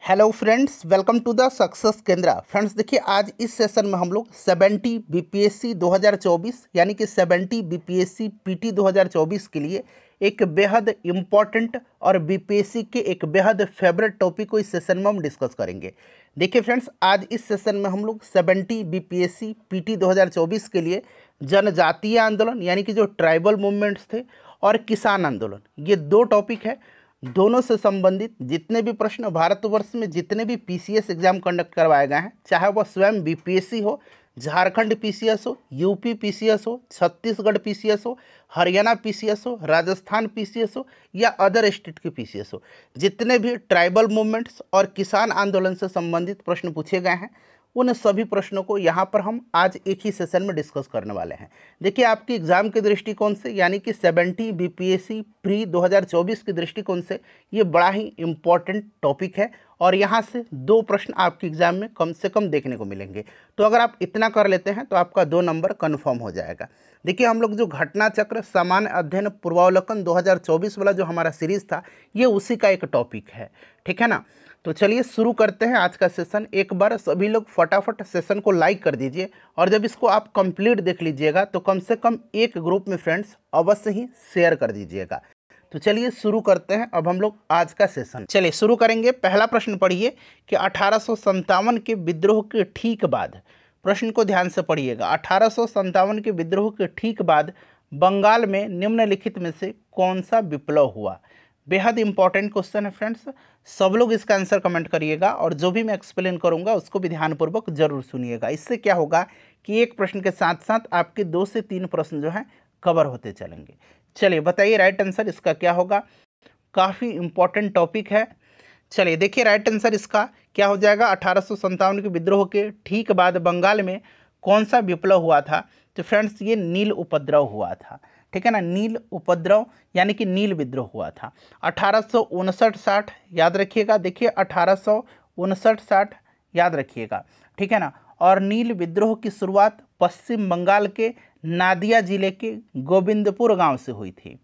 Hello friends, welcome to the success Kendra. Friends देखिए, आज इस सेशन में हम लोग 70 बीपीएससी 2024 यानी कि 70 बीपीएससी पीटी 2024 के लिए एक बेहद इम्पॉर्टेंट और बीपीएससी के एक बेहद फेवरेट टॉपिक को इस सेशन में हम डिस्कस करेंगे। देखिए फ्रेंड्स, आज इस सेशन में हम लोग 70 बीपीएससी पीटी 2024 के लिए जनजातीय आंदोलन यानी कि जो ट्राइबल मूवमेंट्स थे और किसान आंदोलन, ये दो टॉपिक है। दोनों से संबंधित जितने भी प्रश्न भारतवर्ष में जितने भी पीसीएस एग्जाम कंडक्ट करवाए गए हैं, चाहे वह स्वयं बीपीएससी हो, झारखंड पीसीएस हो, यूपी पीसीएस हो, छत्तीसगढ़ पीसीएस हो, हरियाणा पीसीएस हो, राजस्थान पीसीएस हो या अदर स्टेट के पीसीएस हो, जितने भी ट्राइबल मूवमेंट्स और किसान आंदोलन से संबंधित प्रश्न पूछे गए हैं, उन सभी प्रश्नों को यहाँ पर हम आज एक ही सेशन में डिस्कस करने वाले हैं। देखिए, आपकी एग्जाम के दृष्टिकोण से यानी कि 70 बीपीएससी प्री 2024 के दृष्टिकोण से ये बड़ा ही इम्पॉर्टेंट टॉपिक है और यहाँ से दो प्रश्न आपके एग्जाम में कम से कम देखने को मिलेंगे। तो अगर आप इतना कर लेते हैं तो आपका 2 नंबर कन्फर्म हो जाएगा। देखिए, हम लोग जो घटना चक्र सामान्य अध्ययन पूर्वावलोकन 2024 वाला जो हमारा सीरीज़ था, ये उसी का एक टॉपिक है, ठीक है ना। तो चलिए शुरू करते हैं आज का सेशन। एक बार सभी लोग फटाफट सेशन को लाइक कर दीजिए और जब इसको आप कंप्लीट देख लीजिएगा तो कम से कम एक ग्रुप में फ्रेंड्स अवश्य ही शेयर कर दीजिएगा। तो चलिए शुरू करते हैं अब हम लोग आज का सेशन। चलिए शुरू करेंगे। पहला प्रश्न पढ़िए कि 1857 के विद्रोह के ठीक बाद, प्रश्न को ध्यान से पढ़िएगा, 1857 के विद्रोह के ठीक बाद बंगाल में निम्नलिखित में से कौन सा विप्लव हुआ। बेहद इंपॉर्टेंट क्वेश्चन है फ्रेंड्स, सब लोग इसका आंसर कमेंट करिएगा और जो भी मैं एक्सप्लेन करूंगा उसको भी ध्यानपूर्वक जरूर सुनिएगा। इससे क्या होगा कि एक प्रश्न के साथ साथ आपके 2 से 3 प्रश्न जो हैं कवर होते चलेंगे। चलिए बताइए राइट आंसर इसका क्या होगा। काफ़ी इंपॉर्टेंट टॉपिक है। चलिए देखिए राइट आंसर इसका क्या हो जाएगा। 1857 के विद्रोह के ठीक बाद बंगाल में कौन सा विप्लव हुआ था। तो फ्रेंड्स ये नील उपद्रव हुआ था, ठीक है ना। नील उपद्रव यानी कि नील विद्रोह हुआ था 1859-60, याद रखिएगा। देखिए 1859-60 याद रखिएगा, ठीक है ना। और नील विद्रोह की शुरुआत पश्चिम बंगाल के नादिया जिले के गोविंदपुर गांव से हुई थी।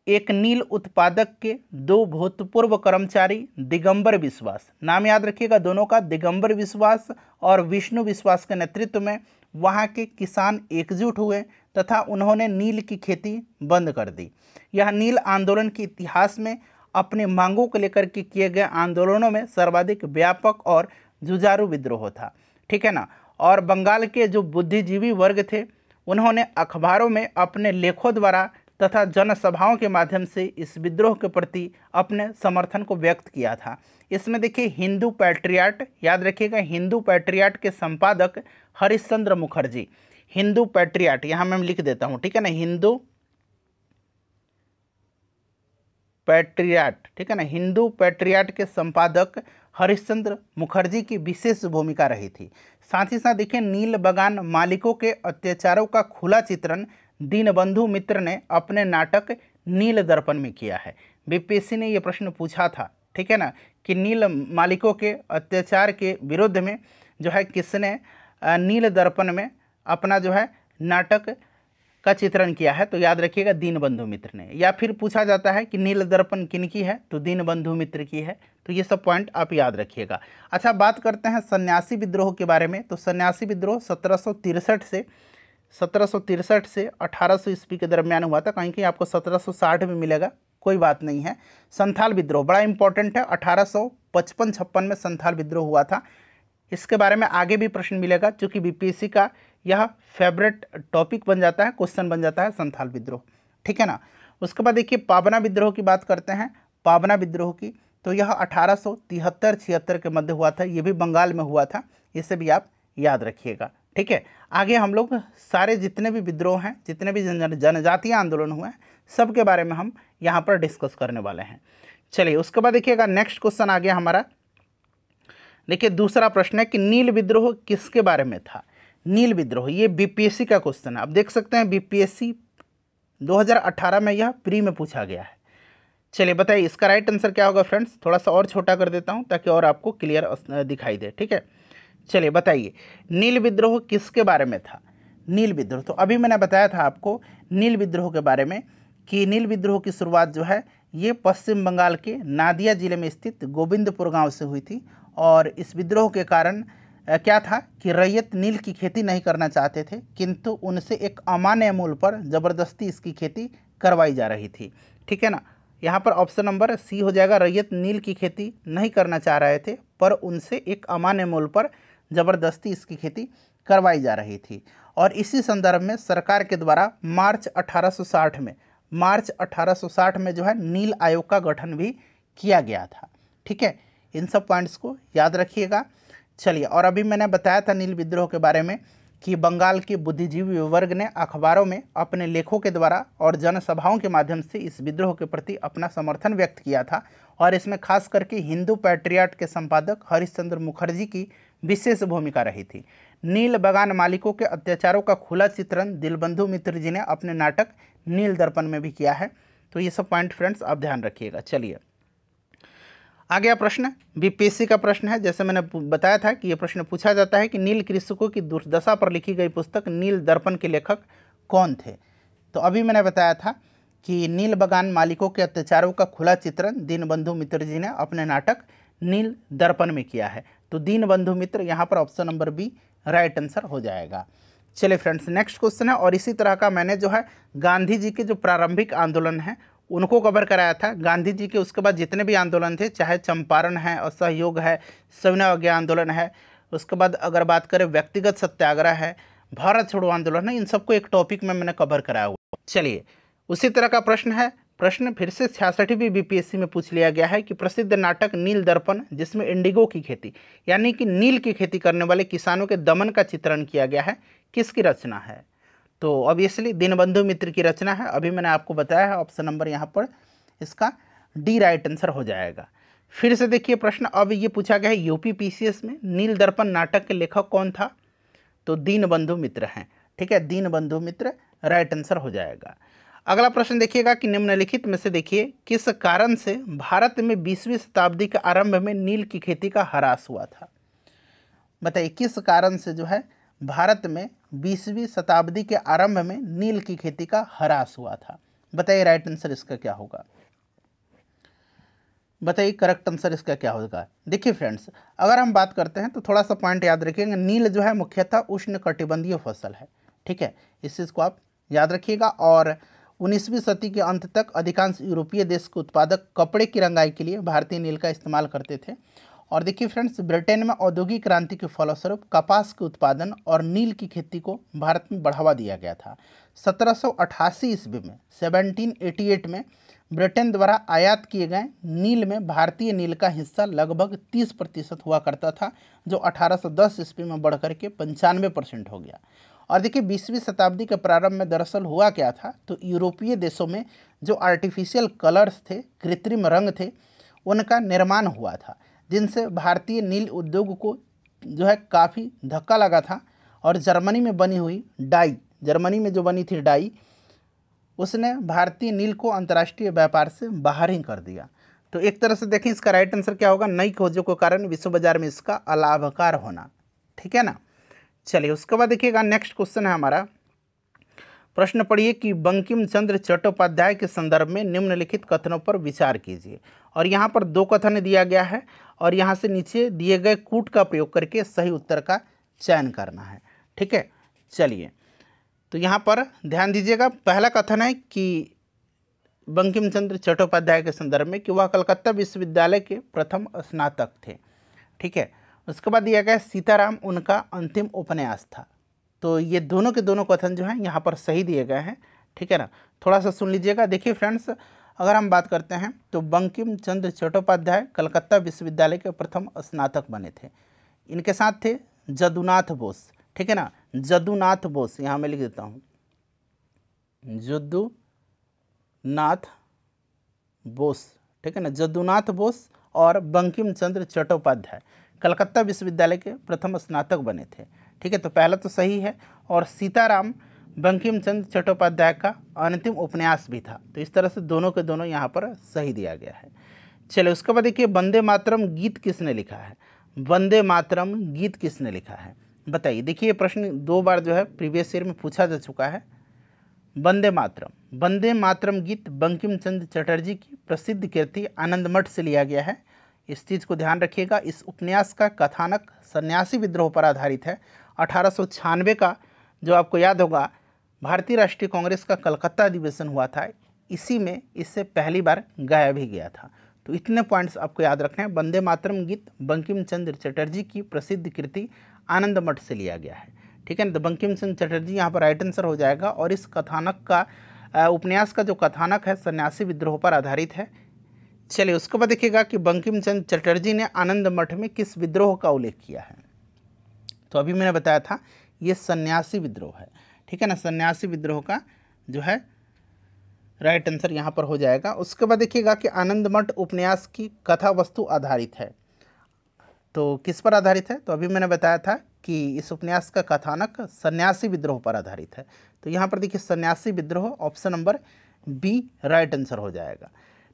एक नील उत्पादक के 2 भूतपूर्व कर्मचारी दिगंबर विश्वास, नाम याद रखिएगा दोनों का, दिगंबर विश्वास और विष्णु विश्वास के नेतृत्व में वहाँ के किसान एकजुट हुए तथा उन्होंने नील की खेती बंद कर दी। यह नील आंदोलन के इतिहास में अपने मांगों को लेकर के किए गए आंदोलनों में सर्वाधिक व्यापक और जुझारू विद्रोह था, ठीक है ना। और बंगाल के जो बुद्धिजीवी वर्ग थे उन्होंने अखबारों में अपने लेखों द्वारा तथा जनसभाओं के माध्यम से इस विद्रोह के प्रति अपने समर्थन को व्यक्त किया था। इसमें देखिए हिंदू पैट्रियाट, याद रखिएगा, हिंदू पैट्रियाट के संपादक हरिश्चंद्र मुखर्जी, हिंदू पैट्रियाट यहाँ मैं लिख देता हूँ, ठीक है ना, हिंदू पैट्रियाट, ठीक है ना, हिंदू पैट्रियाट के संपादक हरिश्चंद्र मुखर्जी की विशेष भूमिका रही थी। साथ ही साथ देखिए नील बगान मालिकों के अत्याचारों का खुला चित्रण दीनबंधु मित्र ने अपने नाटक नील दर्पण में किया है। बीपीएससी ने यह प्रश्न पूछा था, ठीक है ना, कि नील मालिकों के अत्याचार के विरुद्ध में जो है किसने नील दर्पण में अपना जो है नाटक का चित्रण किया है। तो याद रखिएगा दीनबंधु मित्र ने। या फिर पूछा जाता है कि नील दर्पण किनकी है, तो दीनबंधु मित्र की है। तो ये सब पॉइंट आप याद रखिएगा। अच्छा, बात करते हैं सन्यासी विद्रोह के बारे में। तो सन्यासी विद्रोह 1763 से 1800 ईस्वी के दरमियान हुआ था। कहीं कहीं आपको 1760 में मिलेगा, कोई बात नहीं है। संथाल विद्रोह बड़ा इंपॉर्टेंट है, 1855-56 में संथाल विद्रोह हुआ था। इसके बारे में आगे भी प्रश्न मिलेगा, क्योंकि बीपीएससी का यह फेवरेट टॉपिक बन जाता है, क्वेश्चन बन जाता है संथाल विद्रोह, ठीक है ना। उसके बाद देखिए पाबना विद्रोह की बात करते हैं। पाबना विद्रोह की तो यह 1873-76 के मध्य हुआ था। ये भी बंगाल में हुआ था, इसे भी आप याद रखिएगा, ठीक है। आगे हम लोग सारे जितने भी विद्रोह हैं, जितने भी जनजातीय आंदोलन हुए हैं, सब के बारे में हम यहाँ पर डिस्कस करने वाले हैं। चलिए उसके बाद देखिएगा नेक्स्ट क्वेश्चन आ गया हमारा। देखिए दूसरा प्रश्न है कि नील विद्रोह किसके बारे में था। नील विद्रोह ये बीपीएससी का क्वेश्चन है। आप देख सकते हैं बीपीएससी 2018 में यह प्री में पूछा गया है। चलिए बताइए इसका राइट आंसर क्या होगा फ्रेंड्स। थोड़ा सा और छोटा कर देता हूँ ताकि और आपको क्लियर दिखाई दे, ठीक है। चलिए बताइए नील विद्रोह किसके बारे में था। नील विद्रोह तो अभी मैंने बताया था आपको नील विद्रोह के बारे में कि नील विद्रोह की शुरुआत जो है ये पश्चिम बंगाल के नादिया जिले में स्थित गोविंदपुर गांव से हुई थी। और इस विद्रोह के कारण क्या था कि रैयत नील की खेती नहीं करना चाहते थे, किंतु उनसे एक अमान्य मूल्य पर ज़बरदस्ती इसकी खेती करवाई जा रही थी। ठीक है ना, यहाँ पर ऑप्शन नंबर सी हो जाएगा। रैयत नील की खेती नहीं करना चाह रहे थे, पर उनसे एक अमान्य मूल्य पर ज़बरदस्ती इसकी खेती करवाई जा रही थी। और इसी संदर्भ में सरकार के द्वारा मार्च 1860 में जो है नील आयोग का गठन भी किया गया था। ठीक है, इन सब पॉइंट्स को याद रखिएगा। चलिए, और अभी मैंने बताया था नील विद्रोह के बारे में कि बंगाल के बुद्धिजीवी वर्ग ने अखबारों में अपने लेखों के द्वारा और जनसभाओं के माध्यम से इस विद्रोह के प्रति अपना समर्थन व्यक्त किया था। और इसमें खास करके हिंदू पैट्रियट के संपादक हरिश्चंद्र मुखर्जी की विशेष भूमिका रही थी। नील बागान मालिकों के अत्याचारों का खुला चित्रण दीनबंधु मित्र जी ने अपने नाटक नील दर्पण में भी किया है। तो ये सब पॉइंट फ्रेंड्स आप ध्यान रखिएगा। चलिए, आ गया प्रश्न, बीपीएससी का प्रश्न है। जैसे मैंने बताया था कि ये प्रश्न पूछा जाता है कि नील कृषकों की दुर्दशा पर लिखी गई पुस्तक नील दर्पण के लेखक कौन थे। तो अभी मैंने बताया था कि नील बागान मालिकों के अत्याचारों का खुला चित्रण दीनबंधु मित्र जी ने अपने नाटक नील दर्पण में किया है। तो दीनबंधु मित्र यहाँ पर option number B right answer हो जाएगा। चलिए फ्रेंड्स, नेक्स्ट क्वेश्चन है। और इसी तरह का मैंने जो है गांधी जी के जो प्रारंभिक आंदोलन हैं उनको कवर कराया था। गांधी जी के उसके बाद जितने भी आंदोलन थे, चाहे चंपारण है, असहयोग है, सविनय अवज्ञा आंदोलन है, उसके बाद अगर बात करें व्यक्तिगत सत्याग्रह है, भारत छोड़ो आंदोलन है, इन सबको एक टॉपिक में मैंने कवर कराया हुआ। चलिए, उसी तरह का प्रश्न है। प्रश्न फिर से 66वीं बीपीएससी में पूछ लिया गया है कि प्रसिद्ध नाटक नील दर्पण, जिसमें इंडिगो की खेती यानी कि नील की खेती करने वाले किसानों के दमन का चित्रण किया गया है, किसकी रचना है। तो ऑब्वियसली दीनबंधु मित्र की रचना है। अभी मैंने आपको बताया है, ऑप्शन नंबर यहाँ पर इसका डी राइट आंसर हो जाएगा। फिर से देखिए प्रश्न, अब ये पूछा गया है यूपी पीसीएस में नील दर्पण नाटक के लेखक कौन था। तो दीनबंधु मित्र हैं। ठीक है, दीनबंधु मित्र राइट आंसर हो जाएगा। अगला प्रश्न देखिएगा कि निम्नलिखित में से देखिए किस कारण से भारत में 20वीं शताब्दी के आरंभ में नील की खेती का ह्रास हुआ था। बताइए किस कारण से जो है भारत में 20वीं शताब्दी के आरंभ में नील की खेती का ह्रास हुआ था। बताइए राइट आंसर इसका क्या होगा। बताइए करेक्ट आंसर इसका क्या होगा। देखिए फ्रेंड्स, अगर हम बात करते हैं तो थोड़ा सा पॉइंट याद रखिएगा। नील जो है मुख्यतः उष्णकटिबंधीय फसल है। ठीक है, इस चीज़ को आप याद रखिएगा। और 19वीं सदी के अंत तक अधिकांश यूरोपीय देश के उत्पादक कपड़े की रंगाई के लिए भारतीय नील का इस्तेमाल करते थे। और देखिए फ्रेंड्स, ब्रिटेन में औद्योगिक क्रांति के फलस्वरूप कपास के उत्पादन और नील की खेती को भारत में बढ़ावा दिया गया था। 1788 ईस्वी में 1788 में ब्रिटेन द्वारा आयात किए गए नील में भारतीय नील का हिस्सा लगभग 30% हुआ करता था, जो 1810 ईस्वी में बढ़कर के 95% हो गया। और देखिए 20वीं शताब्दी के प्रारंभ में दरअसल हुआ क्या था, तो यूरोपीय देशों में जो आर्टिफिशियल कलर्स थे, कृत्रिम रंग थे, उनका निर्माण हुआ था, जिनसे भारतीय नील उद्योग को जो है काफ़ी धक्का लगा था। और जर्मनी में बनी हुई डाई, जर्मनी में जो बनी थी डाई, उसने भारतीय नील को अंतर्राष्ट्रीय व्यापार से बाहर ही कर दिया। तो एक तरह से देखें इसका राइट आंसर क्या होगा, नई खोजों के कारण विश्व बाजार में इसका अलाभकार होना। ठीक है ना। चलिए उसके बाद देखिएगा नेक्स्ट क्वेश्चन है हमारा। प्रश्न पढ़िए कि बंकिम चंद्र चट्टोपाध्याय के संदर्भ में निम्नलिखित कथनों पर विचार कीजिए। और यहाँ पर 2 कथन दिया गया है और यहाँ से नीचे दिए गए कूट का प्रयोग करके सही उत्तर का चयन करना है। ठीक है, चलिए तो यहाँ पर ध्यान दीजिएगा। पहला कथन है कि बंकिम चंद्र चट्टोपाध्याय के संदर्भ में कि वह कलकत्ता विश्वविद्यालय के प्रथम स्नातक थे। ठीक है, उसके बाद दिया गया सीताराम उनका अंतिम उपन्यास था। तो ये दोनों के दोनों कथन जो हैं यहाँ पर सही दिए गए हैं। ठीक है ना, थोड़ा सा सुन लीजिएगा। देखिए फ्रेंड्स, अगर हम बात करते हैं तो बंकिम चंद्र चट्टोपाध्याय कलकत्ता विश्वविद्यालय के प्रथम स्नातक बने थे। इनके साथ थे जदुनाथ बोस। ठीक है ना, जदुनाथ बोस, यहाँ मैं लिख देता हूँ जदुनाथ बोस। ठीक है ना, जदुनाथ बोस और बंकिम चंद्र चट्टोपाध्याय कलकत्ता विश्वविद्यालय के प्रथम स्नातक बने थे। ठीक है, तो पहला तो सही है। और सीताराम बंकिम चंद्र चट्टोपाध्याय का अंतिम उपन्यास भी था। तो इस तरह से दोनों के दोनों यहाँ पर सही दिया गया है। चलिए उसके बाद देखिए वंदे मातरम गीत किसने लिखा है। वंदे मातरम गीत किसने लिखा है बताइए। देखिए प्रश्न 2 बार जो है प्रीवियस ईयर में पूछा जा चुका है। वंदे मातरम। वंदे मातरम गीत बंकिम चंद्र चटर्जी की प्रसिद्ध कृति आनंद मठ से लिया गया है। इस चीज़ को ध्यान रखिएगा। इस उपन्यास का कथानक सन्यासी विद्रोह पर आधारित है। 1896 का जो आपको याद होगा भारतीय राष्ट्रीय कांग्रेस का कलकत्ता अधिवेशन हुआ था, इसी में इससे पहली बार गाया भी गया था। तो इतने पॉइंट्स आपको याद रखने हैं। वंदे मातरम गीत बंकिम चंद्र चटर्जी की प्रसिद्ध कृति आनंद मठ से लिया गया है। ठीक है ना, तो बंकिम चंद्र चटर्जी यहाँ पर राइट आंसर हो जाएगा। और इस कथानक का उपन्यास का जो कथानक है सन्यासी विद्रोह पर आधारित है। चलिए उसके बाद देखिएगा कि बंकिम चंद्र चटर्जी ने आनंद मठ में किस विद्रोह का उल्लेख किया है। तो अभी मैंने बताया था ये सन्यासी विद्रोह है। ठीक है ना, सन्यासी विद्रोह का जो है राइट आंसर यहाँ पर हो जाएगा। उसके बाद देखिएगा कि आनंद मठ उपन्यास की कथा वस्तु आधारित है। तो किस पर आधारित है? तो अभी मैंने बताया था कि इस उपन्यास का कथानक सन्यासी विद्रोह पर आधारित है। तो यहाँ पर देखिए सन्यासी विद्रोह, option number B right answer हो जाएगा।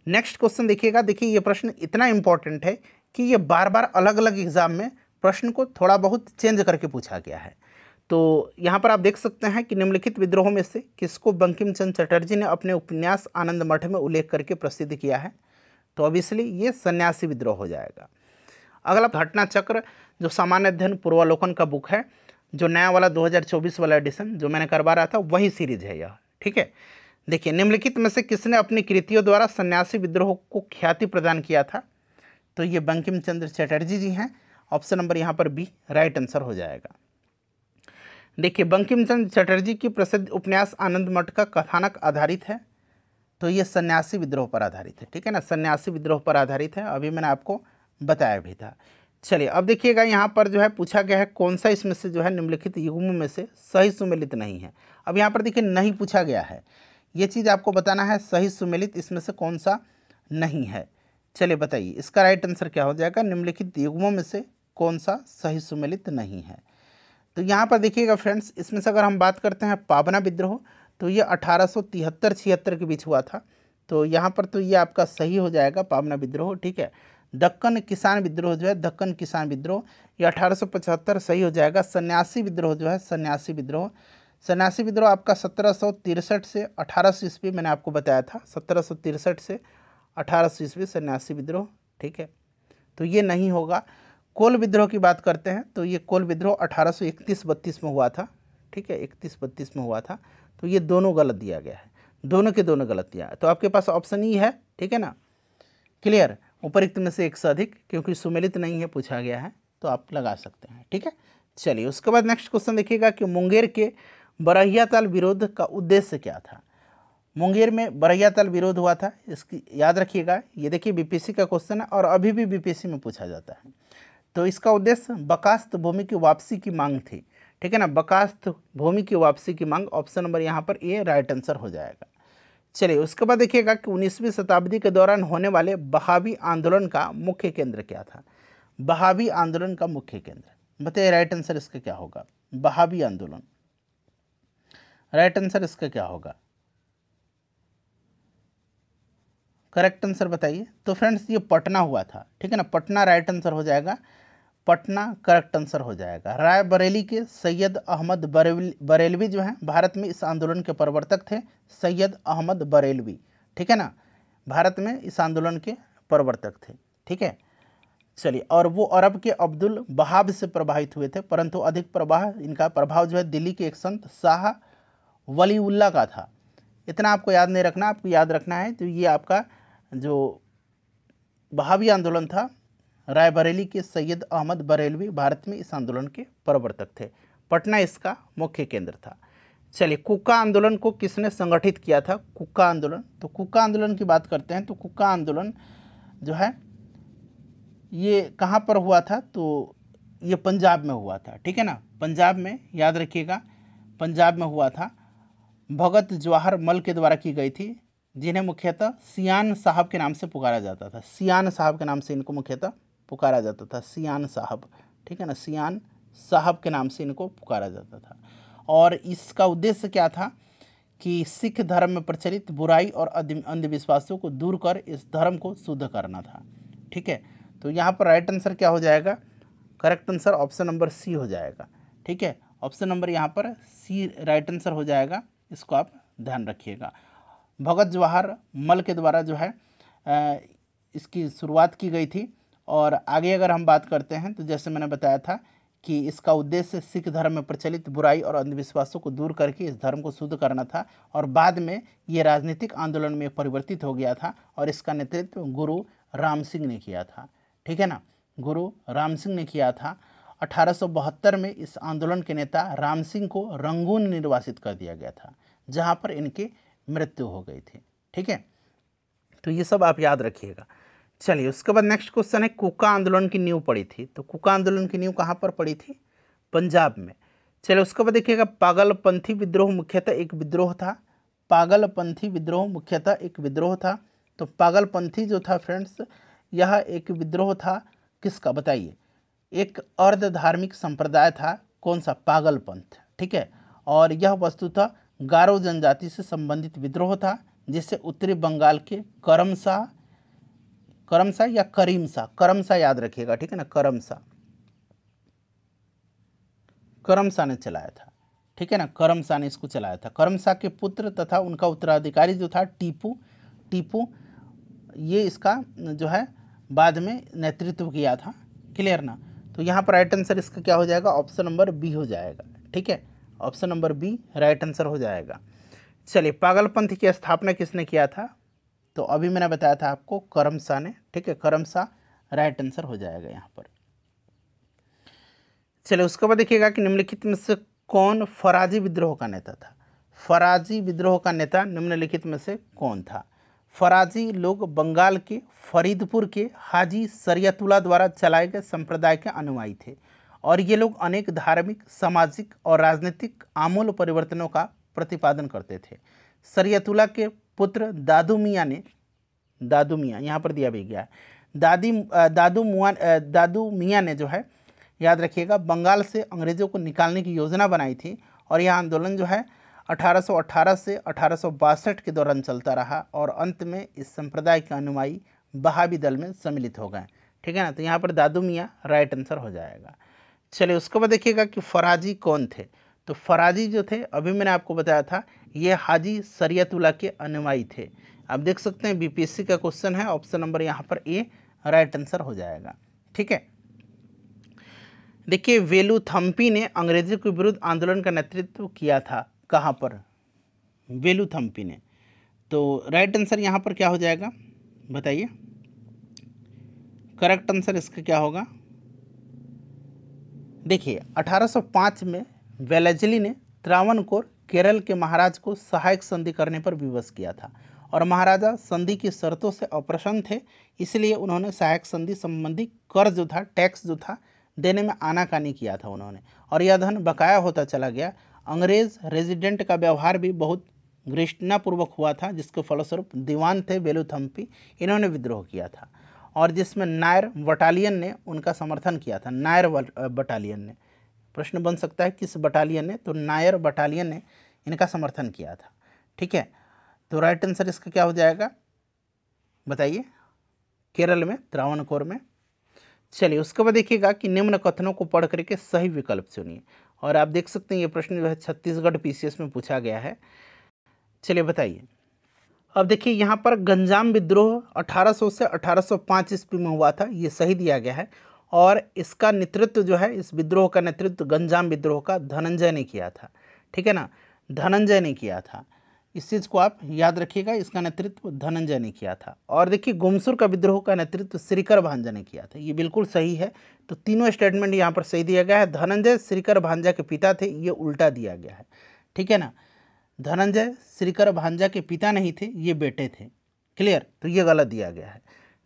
नेक्स्ट क्वेश्चन देखिएगा। देखिए ये प्रश्न इतना इंपॉर्टेंट है कि ये बार बार अलग अलग एग्जाम में प्रश्न को थोड़ा बहुत चेंज करके पूछा गया है। तो यहाँ पर आप देख सकते हैं कि निम्नलिखित विद्रोहों में से किसको बंकिम चंद्र चटर्जी ने अपने उपन्यास आनंद मठ में उल्लेख करके प्रसिद्ध किया है? तो ऑब्वियसली ये सन्यासी विद्रोह हो जाएगा। अगला घटना चक्र जो सामान्य अध्ययन पूर्वालोकन का बुक है, जो नया वाला 2024 वाला एडिशन जो मैंने करवा रहा था वही सीरीज है यह। ठीक है, देखिए निम्नलिखित में से किसने अपनी कृतियों द्वारा सन्यासी विद्रोह को ख्याति प्रदान किया था? तो ये बंकिम चंद्र चटर्जी जी हैं। ऑप्शन नंबर यहाँ पर बी राइट आंसर हो जाएगा। देखिए बंकिम चंद्र चटर्जी की प्रसिद्ध उपन्यास आनंद मठ का कथानक आधारित है, तो ये सन्यासी विद्रोह पर आधारित है। ठीक है ना, सन्यासी विद्रोह पर आधारित है, अभी मैंने आपको बताया भी था। चलिए अब देखिएगा यहाँ पर जो है पूछा गया है कौन सा इसमें से जो है निम्नलिखित युग्मों में से सही सुमेलित नहीं है। अब यहाँ पर देखिए नहीं पूछा गया है, ये चीज़ आपको बताना है सही सुमेलित इसमें से कौन सा नहीं है। चलिए बताइए इसका राइट आंसर क्या हो जाएगा? निम्नलिखित युग्मों में से कौन सा सही सुमेलित नहीं है? तो यहाँ पर देखिएगा फ्रेंड्स, इसमें से अगर हम बात करते हैं पाबना विद्रोह, तो ये 1873-76 के बीच हुआ था। तो यहाँ पर तो ये आपका सही हो जाएगा पाबना विद्रोह। ठीक है, दक्कन किसान विद्रोह जो है, दक्कन किसान विद्रोह ये 1875 सही हो जाएगा। सन्यासी विद्रोह जो है, सन्यासी विद्रोह, सन्यासी विद्रोह आपका 1763 से 1800 ईस्वी, मैंने आपको बताया था 1763 से 1800 ईस्वी सन्यासी विद्रोह। ठीक है, तो ये नहीं होगा। कोल विद्रोह की बात करते हैं तो ये कोल विद्रोह 1831-32 में हुआ था। ठीक है, 31-32 में हुआ था। तो ये दोनों गलत दिया गया है, दोनों के दोनों गलत दिया है। तो आपके पास ऑप्शन ई है। ठीक है ना, क्लियर, उपरिक्त में से एक से अधिक, क्योंकि सुमेलित नहीं है पूछा गया है, तो आप लगा सकते हैं। ठीक है, चलिए उसके बाद नेक्स्ट क्वेश्चन देखिएगा कि मुंगेर के बरहिया ताल विरोध का उद्देश्य क्या था? मुंगेर में बरहिया ताल विरोध हुआ था, इसकी याद रखिएगा। ये देखिए बीपीएससी का क्वेश्चन है और अभी भी बीपीएससी में पूछा जाता है। तो इसका उद्देश्य बकास्त भूमि की वापसी की मांग थी। ठीक है ना, बकास्त भूमि की वापसी की मांग, ऑप्शन नंबर यहाँ पर ए राइट आंसर हो जाएगा। चलिए उसके बाद देखिएगा कि 19वीं शताब्दी के दौरान होने वाले बहावी आंदोलन का मुख्य केंद्र क्या था? बहावी आंदोलन का मुख्य केंद्र बताइए, राइट आंसर इसका क्या होगा? बहावी आंदोलन, राइट आंसर इसका क्या होगा? करेक्ट आंसर बताइए। तो फ्रेंड्स ये पटना हुआ था। ठीक है ना, पटना राइट आंसर हो जाएगा, पटना करेक्ट आंसर हो जाएगा। रायबरेली के सैयद अहमद बरेलवी जो हैं भारत में इस आंदोलन के प्रवर्तक थे, सैयद अहमद बरेलवी। ठीक है ना, भारत में इस आंदोलन के प्रवर्तक थे। ठीक है, चलिए, और वो अरब के अब्दुल वहाब से प्रभावित हुए थे, परंतु अधिक इनका प्रभाव जो है दिल्ली के एक संत शाह वलीउल्लाह का था। इतना आपको याद नहीं रखना, आपको याद रखना है तो ये आपका जो वहाबी आंदोलन था, रायबरेली के सैयद अहमद बरेलवी भारत में इस आंदोलन के प्रवर्तक थे, पटना इसका मुख्य केंद्र था। चलिए कुका आंदोलन को किसने संगठित किया था? कुका आंदोलन, तो कुका आंदोलन की बात करते हैं तो कुका आंदोलन जो है ये कहाँ पर हुआ था? तो ये पंजाब में हुआ था। ठीक है ना, पंजाब में, याद रखिएगा पंजाब में हुआ था। भगत जवाहर मल के द्वारा की गई थी, जिन्हें मुख्यतः सियान साहब के नाम से पुकारा जाता था। सियान साहब के नाम से इनको मुख्यतः पुकारा जाता था, सियान साहब। ठीक है ना, सियान साहब के नाम से इनको पुकारा जाता था। और इसका उद्देश्य क्या था कि सिख धर्म में प्रचलित बुराई और अंधविश्वासों को दूर कर इस धर्म को शुद्ध करना था। ठीक है, तो यहाँ पर राइट आंसर क्या हो जाएगा? Correct answer option number C हो जाएगा। ठीक है, ऑप्शन नंबर यहाँ पर सी राइट आंसर हो जाएगा, इसको आप ध्यान रखिएगा। भगत जवाहर मल के द्वारा जो है इसकी शुरुआत की गई थी। और आगे अगर हम बात करते हैं तो जैसे मैंने बताया था कि इसका उद्देश्य सिख धर्म में प्रचलित बुराई और अंधविश्वासों को दूर करके इस धर्म को शुद्ध करना था। और बाद में ये राजनीतिक आंदोलन में परिवर्तित हो गया था और इसका नेतृत्व गुरु राम सिंह ने किया था। ठीक है ना, गुरु राम सिंह ने किया था। 1872 में इस आंदोलन के नेता राम सिंह को रंगून निर्वासित कर दिया गया था, जहाँ पर इनकी मृत्यु हो गई थी। ठीक है, तो ये सब आप याद रखिएगा। चलिए, उसके बाद नेक्स्ट क्वेश्चन है, कूका आंदोलन की नींव पड़ी थी। तो कूका आंदोलन की नींव कहाँ पर पड़ी थी? पंजाब में। चलिए, उसके बाद देखिएगा, पागलपंथी विद्रोह मुख्यतः एक विद्रोह था। पागलपंथी विद्रोह मुख्यतः एक विद्रोह था। तो पागलपंथी जो था फ्रेंड्स, यह एक विद्रोह था किसका बताइए? एक अर्ध धार्मिक संप्रदाय था। कौन सा? पागलपंथ। ठीक है, और यह वस्तुतः गारो जनजाति से संबंधित विद्रोह था, जिसे उत्तरी बंगाल के करमशाह या करमशाह याद रखिएगा। ठीक है ना, करमशाह ने चलाया था। ठीक है ना, करमशाह ने इसको चलाया था। करमशाह के पुत्र तथा उनका उत्तराधिकारी जो था टीपू, ये इसका जो है बाद में नेतृत्व किया था। क्लियर ना? तो यहाँ पर राइट आंसर इसका क्या हो जाएगा? ऑप्शन नंबर बी हो जाएगा। ठीक है, option number B right answer हो जाएगा। चलिए, पागलपंथ की स्थापना किसने किया था? तो अभी मैंने बताया था आपको, करमशाह ने। ठीक है, करमशाह राइट आंसर हो जाएगा यहाँ पर। चलिए, उसके बाद देखिएगा कि निम्नलिखित में से कौन फराजी विद्रोह का नेता था? फराजी विद्रोह का नेता निम्नलिखित में से कौन था? फराजी लोग बंगाल के फरीदपुर के हाजी शरियतुल्लाह द्वारा चलाए गए संप्रदाय के अनुयायी थे, और ये लोग अनेक धार्मिक, सामाजिक और राजनीतिक आमूल परिवर्तनों का प्रतिपादन करते थे। शरियतुल्लाह के पुत्र दादू मियाँ यहाँ पर दिया भी गया है। दादू मियाँ ने जो है, याद रखिएगा, बंगाल से अंग्रेज़ों को निकालने की योजना बनाई थी, और यह आंदोलन जो है 1818 से 1862 के दौरान चलता रहा, और अंत में इस संप्रदाय के अनुयायी बहावी दल में सम्मिलित हो गए। ठीक है ना, तो यहाँ पर दादू मियाँ राइट आंसर हो जाएगा। चलिए, उसके बाद देखिएगा कि फराजी कौन थे? तो फराजी जो थे, अभी मैंने आपको बताया था, ये हाजी शरियतुल्लाह के अनुयायी थे। आप देख सकते हैं बीपीएससी का क्वेश्चन है, ऑप्शन नंबर यहाँ पर ए राइट आंसर हो जाएगा। ठीक है, देखिए, वेलुथम्पी ने अंग्रेजों के विरुद्ध आंदोलन का नेतृत्व किया था। कहाँ पर? वेलुथम्पी ने। तो राइट आंसर यहाँ पर क्या हो जाएगा बताइए? करेक्ट आंसर इसका क्या होगा? देखिए, 1805 में वेलेजली ने त्रावणकोर केरल के महाराज को सहायक संधि करने पर विवश किया था, और महाराजा संधि की शर्तों से अप्रसन्न थे, इसलिए उन्होंने सहायक संधि संबंधी कर जो था, टैक्स जो था, देने में आनाकानी किया था उन्होंने, और यह धन बकाया होता चला गया। अंग्रेज रेजिडेंट का व्यवहार भी बहुत घृणतापूर्वक हुआ था, जिसके फलस्वरूप दीवान थे वेलुथम्पी, इन्होंने विद्रोह किया था, और जिसमें नायर बटालियन ने उनका समर्थन किया था। नायर बटालियन ने, प्रश्न बन सकता है किस बटालियन ने? तो नायर बटालियन ने इनका समर्थन किया था। ठीक है, तो राइट आंसर इसका क्या हो जाएगा बताइए? केरल में, त्रावणकोर में। चलिए, उसके बाद देखिएगा कि निम्न कथनों को पढ़ करके सही विकल्प चुनिए, और आप देख सकते हैं ये प्रश्न जो है छत्तीसगढ़ पीसीएस में पूछा गया है। चलिए बताइए। अब देखिए, यहाँ पर गंजाम विद्रोह 1800 से 1805 ईस्वी में हुआ था, ये सही दिया गया है, और इसका नेतृत्व जो है, इस विद्रोह का नेतृत्व गंजाम विद्रोह का धनंजय ने किया था। ठीक है ना, धनंजय ने किया था, इस चीज़ को आप याद रखिएगा, इसका नेतृत्व धनंजय ने किया था। और देखिए, गुमसुर का विद्रोह का नेतृत्व श्रीकर भांजा ने किया था, ये बिल्कुल सही है। तो तीनों स्टेटमेंट यहाँ पर सही दिया गया है। धनंजय श्रीकर भांजा के पिता थे, ये उल्टा दिया गया है। ठीक है ना, धनंजय श्रीकर भांजा के पिता नहीं थे, ये बेटे थे। क्लियर? तो ये गलत दिया गया है।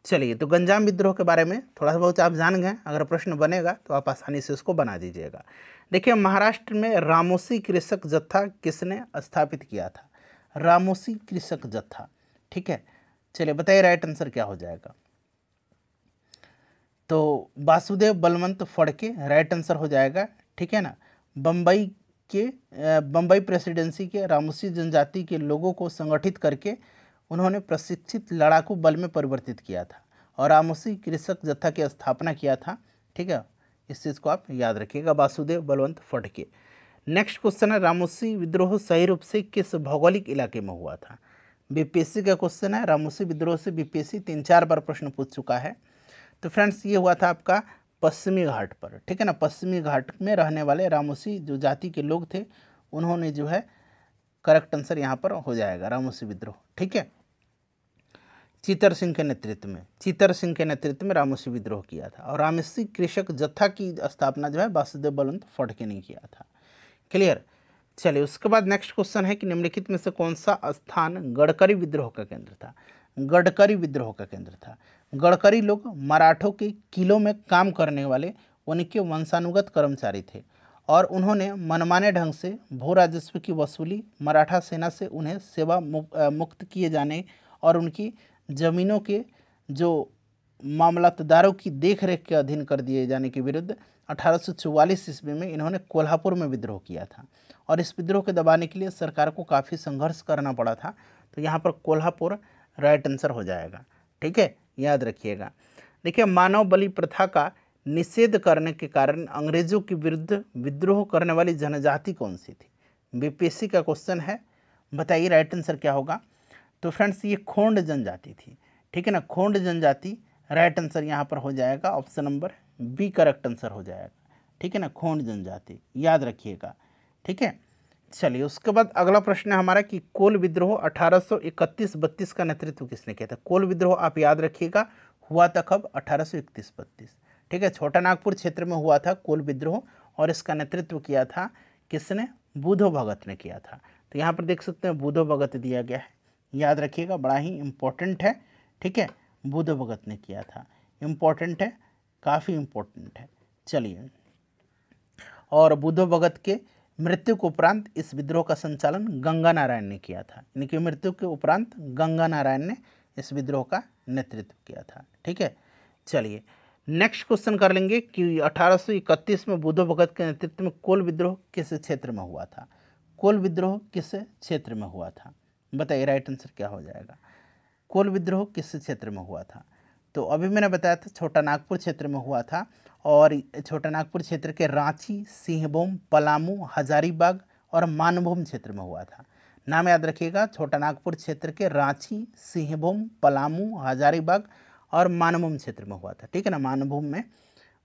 चलिए, तो गंजाम विद्रोह के बारे में थोड़ा बहुत आप जान गए, अगर प्रश्न बनेगा तो आप आसानी से उसको बना दीजिएगा। देखिए, महाराष्ट्र में रामोसी कृषक जत्था किसने स्थापित किया था? रामोसी कृषक जत्था। ठीक है, चलिए बताइए राइट आंसर क्या हो जाएगा? तो वासुदेव बलवंत फड़के राइट आंसर हो जाएगा। ठीक है ना, बम्बई प्रेसिडेंसी के रामोसी जनजाति के लोगों को संगठित करके उन्होंने प्रशिक्षित लड़ाकू बल में परिवर्तित किया था, और रामोसी कृषक जत्था की स्थापना किया था। ठीक है, इस चीज़ को आप याद रखिएगा, वासुदेव बलवंत फड़के। नेक्स्ट क्वेश्चन है, रामोसी विद्रोह सही रूप से किस भौगोलिक इलाके में हुआ था? बीपीएससी का क्वेश्चन है, रामोसी विद्रोह से बीपीएससी 3-4 बार प्रश्न पूछ चुका है। तो फ्रेंड्स ये हुआ था आपका पश्चिमी घाट पर, ठीक है ना। पश्चिमी घाट में रहने वाले रामोसी जो जाति के लोग थे, उन्होंने जो है, करेक्ट आंसर यहाँ पर हो जाएगा रामोसी विद्रोह, ठीक है। चीतर सिंह के नेतृत्व में रामोसी विद्रोह किया था। और रामोसी कृषक जत्था की स्थापना जो है वासुदेव बलवंत फड़के ने किया था। क्लियर। चलिए उसके बाद नेक्स्ट क्वेश्चन है कि निम्नलिखित में से कौन सा स्थान गडकरी विद्रोह का केंद्र था? गडकरी विद्रोह का केंद्र था। गडकरी लोग मराठों के किलों में काम करने वाले उनके वंशानुगत कर्मचारी थे और उन्होंने मनमाने ढंग से भू राजस्व की वसूली, मराठा सेना से उन्हें सेवा मुक्त किए जाने और उनकी ज़मीनों के जो मामलतदारों की देखरेख के अधीन कर दिए जाने के विरुद्ध 1844 ईस्वी में इन्होंने कोल्हापुर में विद्रोह किया था। और इस विद्रोह को दबाने के लिए सरकार को काफ़ी संघर्ष करना पड़ा था। तो यहाँ पर कोल्हापुर राइट आंसर हो जाएगा, ठीक है, याद रखिएगा। देखिए, मानव बलि प्रथा का निषेध करने के कारण अंग्रेजों के विरुद्ध विद्रोह करने वाली जनजाति कौन सी थी? बीपीएससी का क्वेश्चन है, बताइए राइट आंसर क्या होगा? तो फ्रेंड्स ये खोंड जनजाति थी, ठीक है ना। खोंड जनजाति राइट आंसर यहाँ पर हो जाएगा, option number B correct answer हो जाएगा, ठीक है ना। खोंड जनजाति याद रखिएगा, ठीक है। चलिए उसके बाद अगला प्रश्न है हमारा कि कोल विद्रोह 1831-32 का नेतृत्व किसने किया था? कोल विद्रोह आप याद रखिएगा हुआ था कब? 1831-32, ठीक है। छोटा नागपुर क्षेत्र में हुआ था कोल विद्रोह और इसका नेतृत्व किया था किसने? बुधो भगत ने किया था। तो यहाँ पर देख सकते हैं बुधो भगत दिया गया है, याद रखिएगा, बड़ा ही इम्पोर्टेंट है, ठीक है। बुधो भगत ने किया था, इम्पोर्टेंट है, काफ़ी इम्पोर्टेंट है। चलिए, और बुधो भगत के मृत्यु के उपरांत इस विद्रोह का संचालन गंगा नारायण ने किया था। इनकी मृत्यु के उपरांत गंगा नारायण ने इस विद्रोह का नेतृत्व किया था, ठीक है। चलिए नेक्स्ट क्वेश्चन कर लेंगे कि 1831 में बुधो भगत के नेतृत्व में कोल विद्रोह किस क्षेत्र में हुआ था? कोल विद्रोह किस क्षेत्र में हुआ था? बताइए राइट आंसर क्या हो जाएगा? कोल विद्रोह किस क्षेत्र में हुआ था? तो अभी मैंने बताया था छोटा नागपुर क्षेत्र में हुआ था और छोटा नागपुर क्षेत्र के रांची, सिंहभूम, पलामू, हजारीबाग और मानभूम क्षेत्र में हुआ था। नाम याद रखिएगा, छोटा नागपुर क्षेत्र के रांची, सिंहभूम, पलामू, हजारीबाग और मानभूम क्षेत्र में हुआ था, ठीक है ना।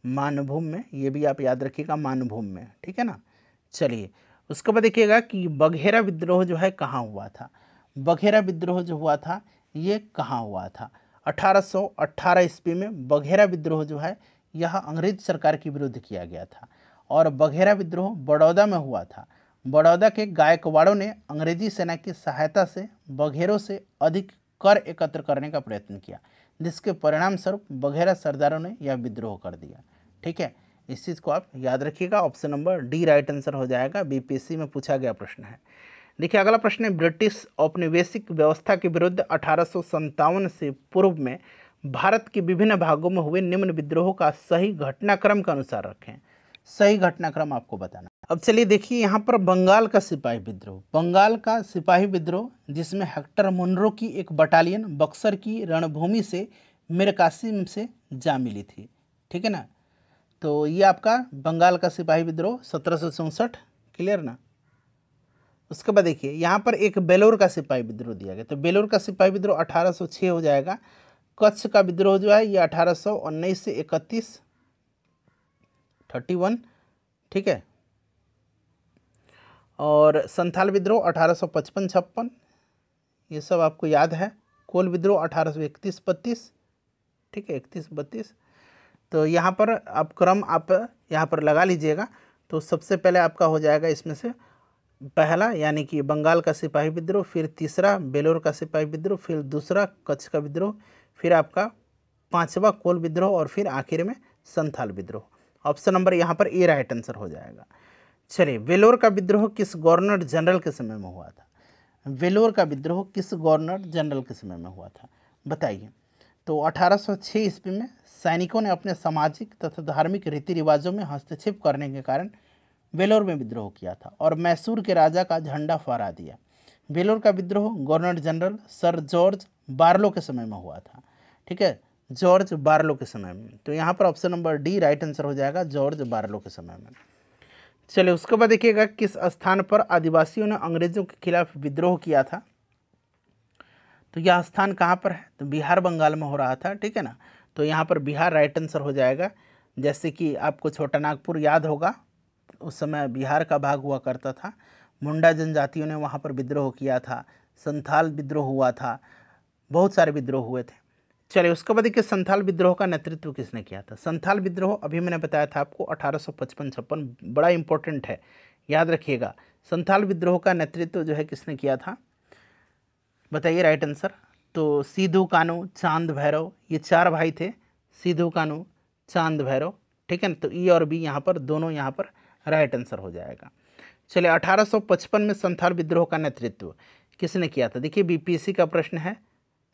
मानभूम में ये भी आप याद रखिएगा, मानभूम में, ठीक है ना। चलिए उसके बाद देखिएगा कि बघेरा विद्रोह जो है कहाँ हुआ था? बघेरा विद्रोह जो हुआ था ये कहाँ हुआ था? 1818 ईस्वी में बघेरा विद्रोह जो है यह अंग्रेज सरकार के विरुद्ध किया गया था और बघेरा विद्रोह बड़ौदा में हुआ था। बड़ौदा के गायकवाड़ों ने अंग्रेजी सेना की सहायता से बघेरों से अधिक कर एकत्र करने का प्रयत्न किया, जिसके परिणाम स्वरूप बघेरा सरदारों ने यह विद्रोह कर दिया, ठीक है। इस चीज़ को आप याद रखिएगा, option number D right answer हो जाएगा, बीपीएससी में पूछा गया प्रश्न है। देखिए अगला प्रश्न है, ब्रिटिश औपनिवेशिक व्यवस्था के विरुद्ध 1857 से पूर्व में भारत के विभिन्न भागों में हुए निम्न विद्रोहों का सही घटनाक्रम के अनुसार रखें। सही घटनाक्रम आपको बताना। अब चलिए देखिए यहाँ पर बंगाल का सिपाही विद्रोह, बंगाल का सिपाही विद्रोह जिसमें हेक्टर मुनरो की एक बटालियन बक्सर की रणभूमि से मीर कासिम से जा मिली थी, ठीक है ना। तो ये आपका बंगाल का सिपाही विद्रोह 1764, क्लियर ना। उसके बाद देखिए यहाँ पर एक बेलोर का सिपाही विद्रोह दिया गया, तो बेलोर का सिपाही विद्रोह 1806 हो जाएगा। कच्छ का विद्रोह जो है ये 1819 से 31, ठीक है। और संथाल विद्रोह 1855-56, ये सब आपको याद है। कोल विद्रोह 1831-32, ठीक है, 31-32। तो यहाँ पर आप क्रम आप यहाँ पर लगा लीजिएगा। तो सबसे पहले आपका हो जाएगा इसमें से पहला यानी कि बंगाल का सिपाही विद्रोह, फिर तीसरा बेलोर का सिपाही विद्रोह, फिर दूसरा कच्छ का विद्रोह, फिर आपका पांचवा कोल विद्रोह और फिर आखिर में संथाल विद्रोह। ऑप्शन नंबर यहाँ पर ए राइट आंसर हो जाएगा। चलिए वेलोर का विद्रोह किस गवर्नर जनरल के समय में हुआ था? वेलोर का विद्रोह किस गवर्नर जनरल के समय में हुआ था बताइए? तो 1806 ईस्वी में सैनिकों ने अपने सामाजिक तथा धार्मिक रीति रिवाजों में हस्तक्षेप करने के कारण वेलोर में विद्रोह किया था और मैसूर के राजा का झंडा फहरा दिया। वेलोर का विद्रोह governor general sir George Barlow के समय में हुआ था, ठीक है, जॉर्ज बार्लो के समय में। तो यहाँ पर option number D right answer हो जाएगा, जॉर्ज बार्लो के समय में। चलिए उसके बाद देखिएगा किस स्थान पर आदिवासियों ने अंग्रेजों के खिलाफ विद्रोह किया था। तो यह स्थान कहाँ पर है, तो बिहार बंगाल में हो रहा था, ठीक है ना। तो यहाँ पर बिहार राइट आंसर हो जाएगा। जैसे कि आपको छोटा नागपुर याद होगा, उस समय बिहार का भाग हुआ करता था। मुंडा जनजातियों ने वहाँ पर विद्रोह किया था, संथाल विद्रोह हुआ था, बहुत सारे विद्रोह हुए थे। चलिए उसके बाद देखिए संथाल विद्रोह का नेतृत्व किसने किया था। संथाल विद्रोह अभी मैंने बताया था आपको 1855-56, बड़ा इंपॉर्टेंट है, याद रखिएगा। संथाल विद्रोह का नेतृत्व जो है किसने किया था, बताइए राइट आंसर। तो सिद्धू कान्हू, चांद भैरव, ये चार भाई थे, सिद्धू कान्हू, चांद भैरव, ठीक है ना। तो ई और बी यहाँ पर दोनों यहाँ पर राइट आंसर हो जाएगा। चलिए 1855 में संथाल विद्रोह का नेतृत्व किसने किया था। देखिए बीपीएससी का प्रश्न है,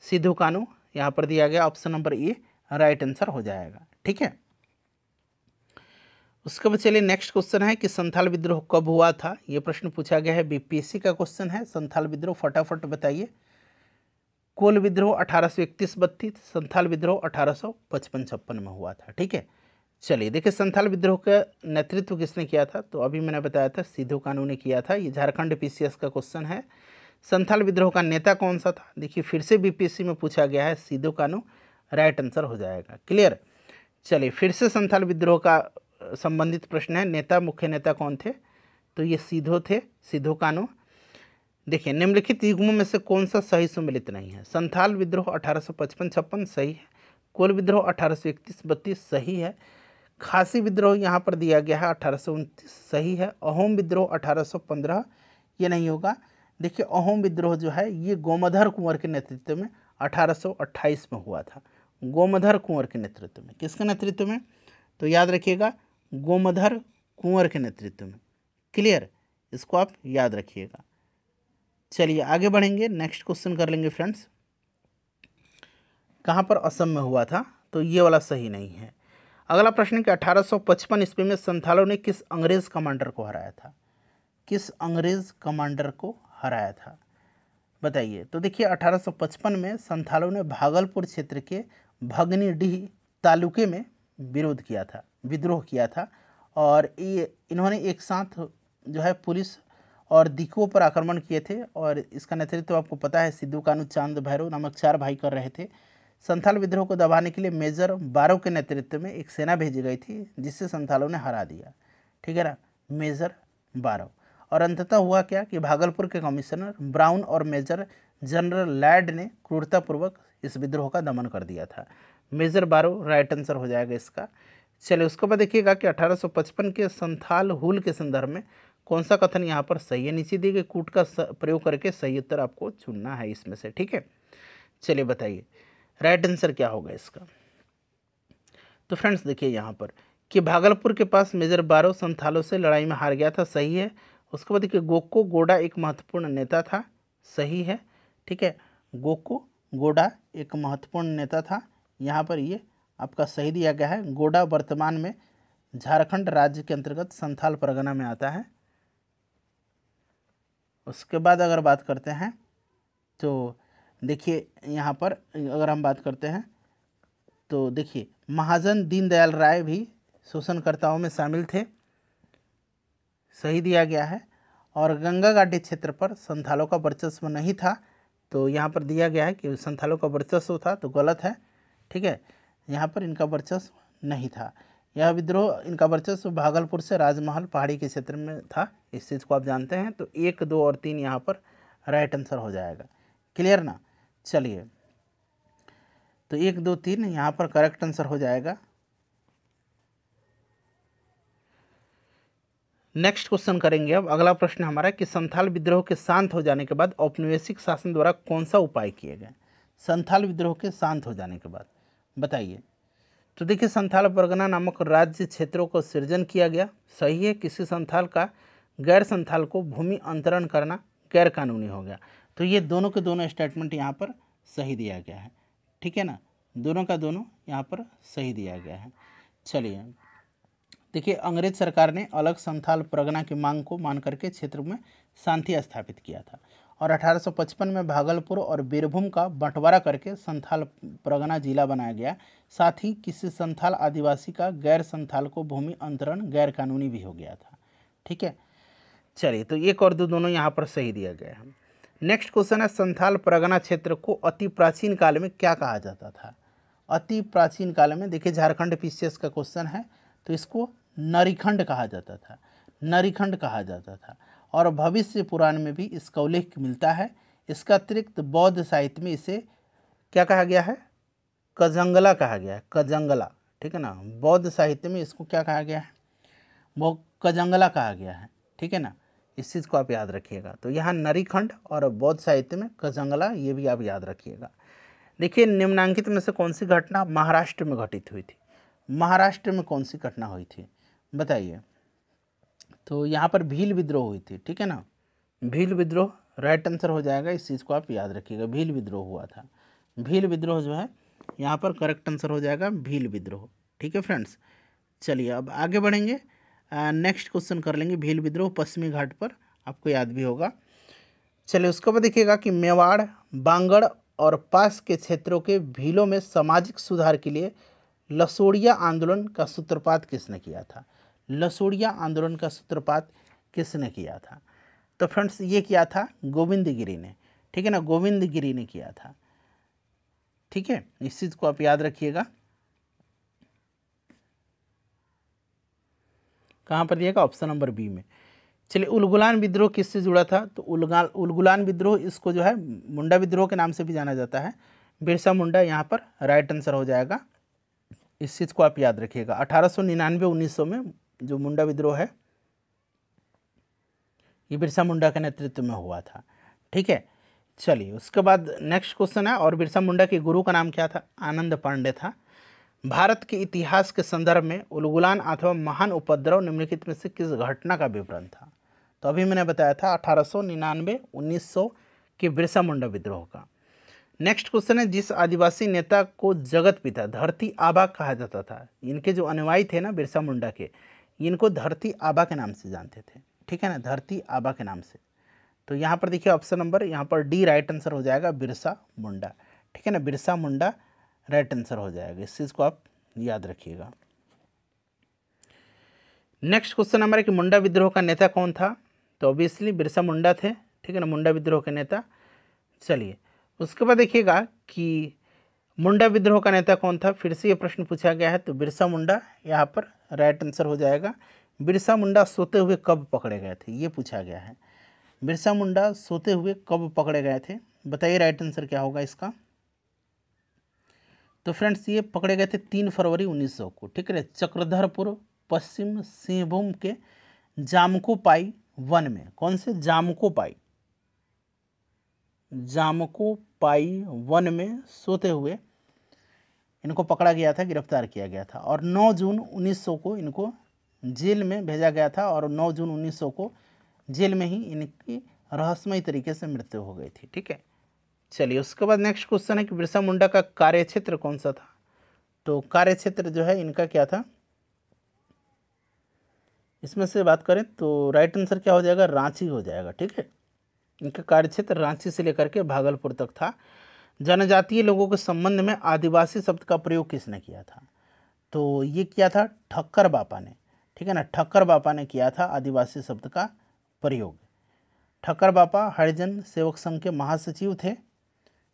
सिद्धू कान्हू यहाँ पर दिया गया, option number A right answer हो जाएगा, ठीक है। उसके बाद चलिए नेक्स्ट क्वेश्चन है कि संथाल विद्रोह कब हुआ था। ये प्रश्न पूछा गया है, बीपीएससी का क्वेश्चन है। संथाल विद्रोह फटाफट बताइए। कोल विद्रोह 1831-32, संथाल विद्रोह 1855-56 में हुआ था, ठीक है। चलिए देखिए संथाल विद्रोह का नेतृत्व किसने किया था, तो अभी मैंने बताया था सिद्धू कान्हू ने किया था। ये झारखंड पीसीएस का क्वेश्चन है। संथाल विद्रोह का नेता कौन सा था, देखिए फिर से बीपीएससी में पूछा गया है, सिद्धू कान्हू राइट आंसर हो जाएगा, क्लियर। चलिए फिर से संथाल विद्रोह का संबंधित प्रश्न है, नेता मुख्य नेता कौन थे, तो ये सिद्धू थे, सिद्धू कान्हू। देखिए निम्नलिखित युग्मों में से कौन सा सही सम्मिलित नहीं है। संथाल विद्रोह 1855-56 सही है, कोल विद्रोह 1831-32 सही है, खासी विद्रोह यहाँ पर दिया गया है 1829 सही है, अहोम विद्रोह 1815 ये नहीं होगा। देखिए अहोम विद्रोह जो है ये गोमधर कुंवर के नेतृत्व में 1828 में हुआ था, गोमधर कुंवर के नेतृत्व में। किसके नेतृत्व में, तो याद रखिएगा गोमधर कुंवर के नेतृत्व में, क्लियर, इसको आप याद रखिएगा। चलिए आगे बढ़ेंगे, नेक्स्ट क्वेश्चन कर लेंगे फ्रेंड्स। कहाँ पर, असम में हुआ था, तो ये वाला सही नहीं है। अगला प्रश्न है कि 1855 ईस्वी में संथालों ने किस अंग्रेज कमांडर को हराया था, किस अंग्रेज कमांडर को हराया था बताइए। तो देखिए 1855 में संथालों ने भागलपुर क्षेत्र के भगनीडीह तालुके में विरोध किया था, विद्रोह किया था, और ये इन्होंने एक साथ जो है पुलिस और दिकुओं पर आक्रमण किए थे, और इसका नेतृत्व आपको पता है सिद्धू कान्हू, चांद भैरव नामक चार भाई कर रहे थे। संथाल विद्रोह को दबाने के लिए मेजर बारो के नेतृत्व में एक सेना भेजी गई थी, जिससे संथालों ने हरा दिया, ठीक है ना, मेजर बारो। और अंततः हुआ क्या कि भागलपुर के कमिश्नर ब्राउन और मेजर जनरल लैड ने क्रूरतापूर्वक इस विद्रोह का दमन कर दिया था। मेजर बारो राइट आंसर हो जाएगा इसका। चलिए उसके बाद देखिएगा कि 1855 के संथाल हुल के संदर्भ में कौन सा कथन यहाँ पर सही है। नीचे दिए गए कूट का प्रयोग करके सही उत्तर आपको चुनना है इसमें से, ठीक है। चलिए बताइए राइट आंसर क्या होगा इसका। तो फ्रेंड्स देखिए यहाँ पर कि भागलपुर के पास मेजर बारो संथालों से लड़ाई में हार गया था, सही है। उसके बाद देखिए गोको गोडा एक महत्वपूर्ण नेता था, सही है, ठीक है। गोको गोडा एक महत्वपूर्ण नेता था, यहाँ पर ये आपका सही दिया गया है। गोडा वर्तमान में झारखंड राज्य के अंतर्गत संथाल परगना में आता है। उसके बाद अगर बात करते हैं तो देखिए यहाँ पर अगर हम बात करते हैं तो देखिए महाजन दीनदयाल राय भी शोषणकर्ताओं में शामिल थे, सही दिया गया है। और गंगा घाटी क्षेत्र पर संथालों का वर्चस्व नहीं था, तो यहाँ पर दिया गया है कि संथालों का वर्चस्व था, तो गलत है, ठीक है। यहाँ पर इनका वर्चस्व नहीं था। यह विद्रोह, इनका वर्चस्व भागलपुर से राजमहल पहाड़ी के क्षेत्र में था, इस चीज़ को आप जानते हैं। तो 1, 2 और 3 यहाँ पर राइट आंसर हो जाएगा, क्लियर ना। चलिए तो 1, 2, 3 यहाँ पर करेक्ट आंसर हो जाएगा। नेक्स्ट क्वेश्चन करेंगे अब। अगला प्रश्न हमारा कि संथाल विद्रोह के शांत हो जाने के बाद औपनिवेशिक शासन द्वारा कौन सा उपाय किए गए। संथाल विद्रोह के शांत हो जाने के बाद बताइए। तो देखिए संथाल परगना नामक राज्य क्षेत्रों को सृजन किया गया, सही है। किसी संथाल का गैर संथाल को भूमि अंतरण करना गैर कानूनी हो गया, तो ये दोनों के दोनों स्टेटमेंट यहाँ पर सही दिया गया है, ठीक है ना, दोनों का दोनों यहाँ पर सही दिया गया है। चलिए देखिए अंग्रेज सरकार ने अलग संथाल परगना की मांग को मान करके क्षेत्र में शांति स्थापित किया था, और 1855 में भागलपुर और बीरभूम का बंटवारा करके संथाल परगना जिला बनाया गया। साथ ही किसी संथाल आदिवासी का गैर संथाल को भूमि अंतरण गैर कानूनी भी हो गया था, ठीक है। चलिए, तो एक और दो दोनों यहाँ पर सही दिया गया है। नेक्स्ट क्वेश्चन है, संथाल परगना क्षेत्र को अति प्राचीन काल में क्या कहा जाता था? अति प्राचीन काल में, देखिए झारखंड पीसीएस का क्वेश्चन है, तो इसको नरीखंड कहा जाता था, नरीखंड कहा जाता था। और भविष्य पुराण में भी इसका उल्लेख मिलता है। इसका अतिरिक्त बौद्ध साहित्य में इसे क्या कहा गया है? कजंगला कहा गया है, कजंगला, ठीक है ना। बौद्ध साहित्य में इसको क्या कहा गया है? वो कजंगला कहा गया है, ठीक है ना। इस चीज़ को आप याद रखिएगा। तो यहाँ नरीखंड और बौद्ध साहित्य में कजंगला, ये भी आप याद रखिएगा। देखिए, निम्नांकित में से कौन सी घटना महाराष्ट्र में घटित हुई थी? महाराष्ट्र में कौन सी घटना हुई थी, बताइए। तो यहाँ पर भील विद्रोह हुई थी, ठीक है ना। भील विद्रोह राइट आंसर हो जाएगा, इस चीज़ को आप याद रखिएगा। भील विद्रोह हुआ था, भील विद्रोह जो है यहाँ पर करेक्ट आंसर हो जाएगा भील विद्रोह, ठीक है फ्रेंड्स। चलिए अब आगे बढ़ेंगे, नेक्स्ट क्वेश्चन कर लेंगे। भील विद्रोह पश्चिमी घाट पर, आपको याद भी होगा। चलिए उसके बाद देखिएगा कि मेवाड़, बांगड़ और पास के क्षेत्रों के भीलों में सामाजिक सुधार के लिए लसोड़िया आंदोलन का सूत्रपात किसने किया था? लसोड़िया आंदोलन का सूत्रपात किसने किया था? तो फ्रेंड्स ये किया था गोविंद गिरी ने, ठीक है ना, गोविंद गिरी ने किया था, ठीक है। इस चीज़ को आप याद रखिएगा। कहाँ पर दिएगा? ऑप्शन नंबर बी में। चलिए, उलगुलान विद्रोह किससे जुड़ा था? तो उलगुलान विद्रोह, इसको जो है मुंडा विद्रोह के नाम से भी जाना जाता है। बिरसा मुंडा यहाँ पर राइट आंसर हो जाएगा, इस चीज़ को आप याद रखिएगा। 1899-1900 में जो मुंडा विद्रोह है, ये बिरसा मुंडा के नेतृत्व में हुआ था, ठीक है। चलिए उसके बाद नेक्स्ट क्वेश्चन है, और बिरसा मुंडा के गुरु का नाम क्या था? आनंद पांडे था। भारत के इतिहास के संदर्भ में उलगुलान अथवा महान उपद्रव निम्नलिखित में से किस घटना का विवरण था? तो अभी मैंने बताया था 1899-1900 के बिरसा मुंडा विद्रोह का। नेक्स्ट क्वेश्चन है, जिस आदिवासी नेता को जगत पिता धरती आबा कहा जाता था, इनके जो अनुयायी थे ना बिरसा मुंडा के, इनको धरती आबा के नाम से जानते थे, ठीक है ना, धरती आबा के नाम से। तो यहाँ पर देखिए ऑप्शन नंबर यहाँ पर डी राइट आंसर हो जाएगा, बिरसा मुंडा, ठीक है ना, बिरसा मुंडा राइट आंसर हो जाएगा। इस चीज़ को आप याद रखिएगा। नेक्स्ट क्वेश्चन नंबर है कि मुंडा विद्रोह का नेता कौन था? तो ऑब्वियसली बिरसा मुंडा थे, ठीक है ना, मुंडा विद्रोह के नेता। चलिए उसके बाद देखिएगा कि मुंडा विद्रोह का नेता कौन था, फिर से ये प्रश्न पूछा गया है, तो बिरसा मुंडा यहाँ पर राइट आंसर हो जाएगा। बिरसा मुंडा सोते हुए कब पकड़े गए थे, ये पूछा गया है। बिरसा मुंडा सोते हुए कब पकड़े गए थे, बताइए राइट आंसर क्या होगा इसका। तो फ्रेंड्स ये पकड़े गए थे 3 फरवरी 1900 को, ठीक है, चक्रधरपुर पश्चिम सिंहभूम के जामकोपाई वन में। कौन से? जामकोपाई, जामकोपाई वन में सोते हुए इनको पकड़ा गया था, गिरफ्तार किया गया था। और 9 जून 1900 को इनको जेल में भेजा गया था, और 9 जून 1900 को जेल में ही इनकी रहस्यमय तरीके से मृत्यु हो गई थी, ठीक है। चलिए उसके बाद नेक्स्ट क्वेश्चन है कि बिरसा मुंडा का कार्यक्षेत्र कौन सा था? तो कार्यक्षेत्र जो है इनका क्या था, इसमें से बात करें तो राइट आंसर क्या हो जाएगा? रांची हो जाएगा, ठीक है। इनका कार्यक्षेत्र रांची से लेकर के भागलपुर तक था। जनजातीय लोगों के संबंध में आदिवासी शब्द का प्रयोग किसने किया था? तो ये किया था ठक्कर बापा ने, ठीक है ना, ठक्कर बापा ने किया था आदिवासी शब्द का प्रयोग। ठक्कर बापा हरिजन सेवक संघ के महासचिव थे,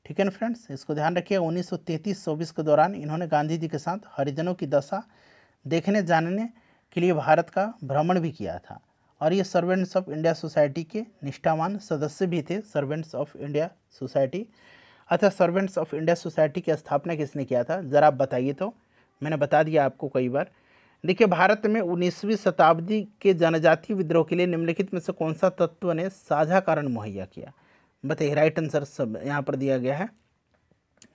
ठीक है ना फ्रेंड्स, इसको ध्यान रखिए। 1933-24 के दौरान इन्होंने गांधी जी के साथ हरिजनों की दशा देखने जानने के लिए भारत का भ्रमण भी किया था। और ये सर्वेंट्स ऑफ इंडिया सोसाइटी के निष्ठावान सदस्य भी थे, सर्वेंट्स ऑफ इंडिया सोसाइटी। अच्छा, सर्वेंट्स ऑफ इंडिया सोसाइटी की स्थापना किसने किया था, ज़रा आप बताइए। तो मैंने बता दिया आपको कई बार। देखिए, भारत में 19वीं शताब्दी के जनजातीय विद्रोह के लिए निम्नलिखित में से कौन सा तत्व ने साझा कारण मुहैया किया? बताइए, राइट आंसर सब यहाँ पर दिया गया है,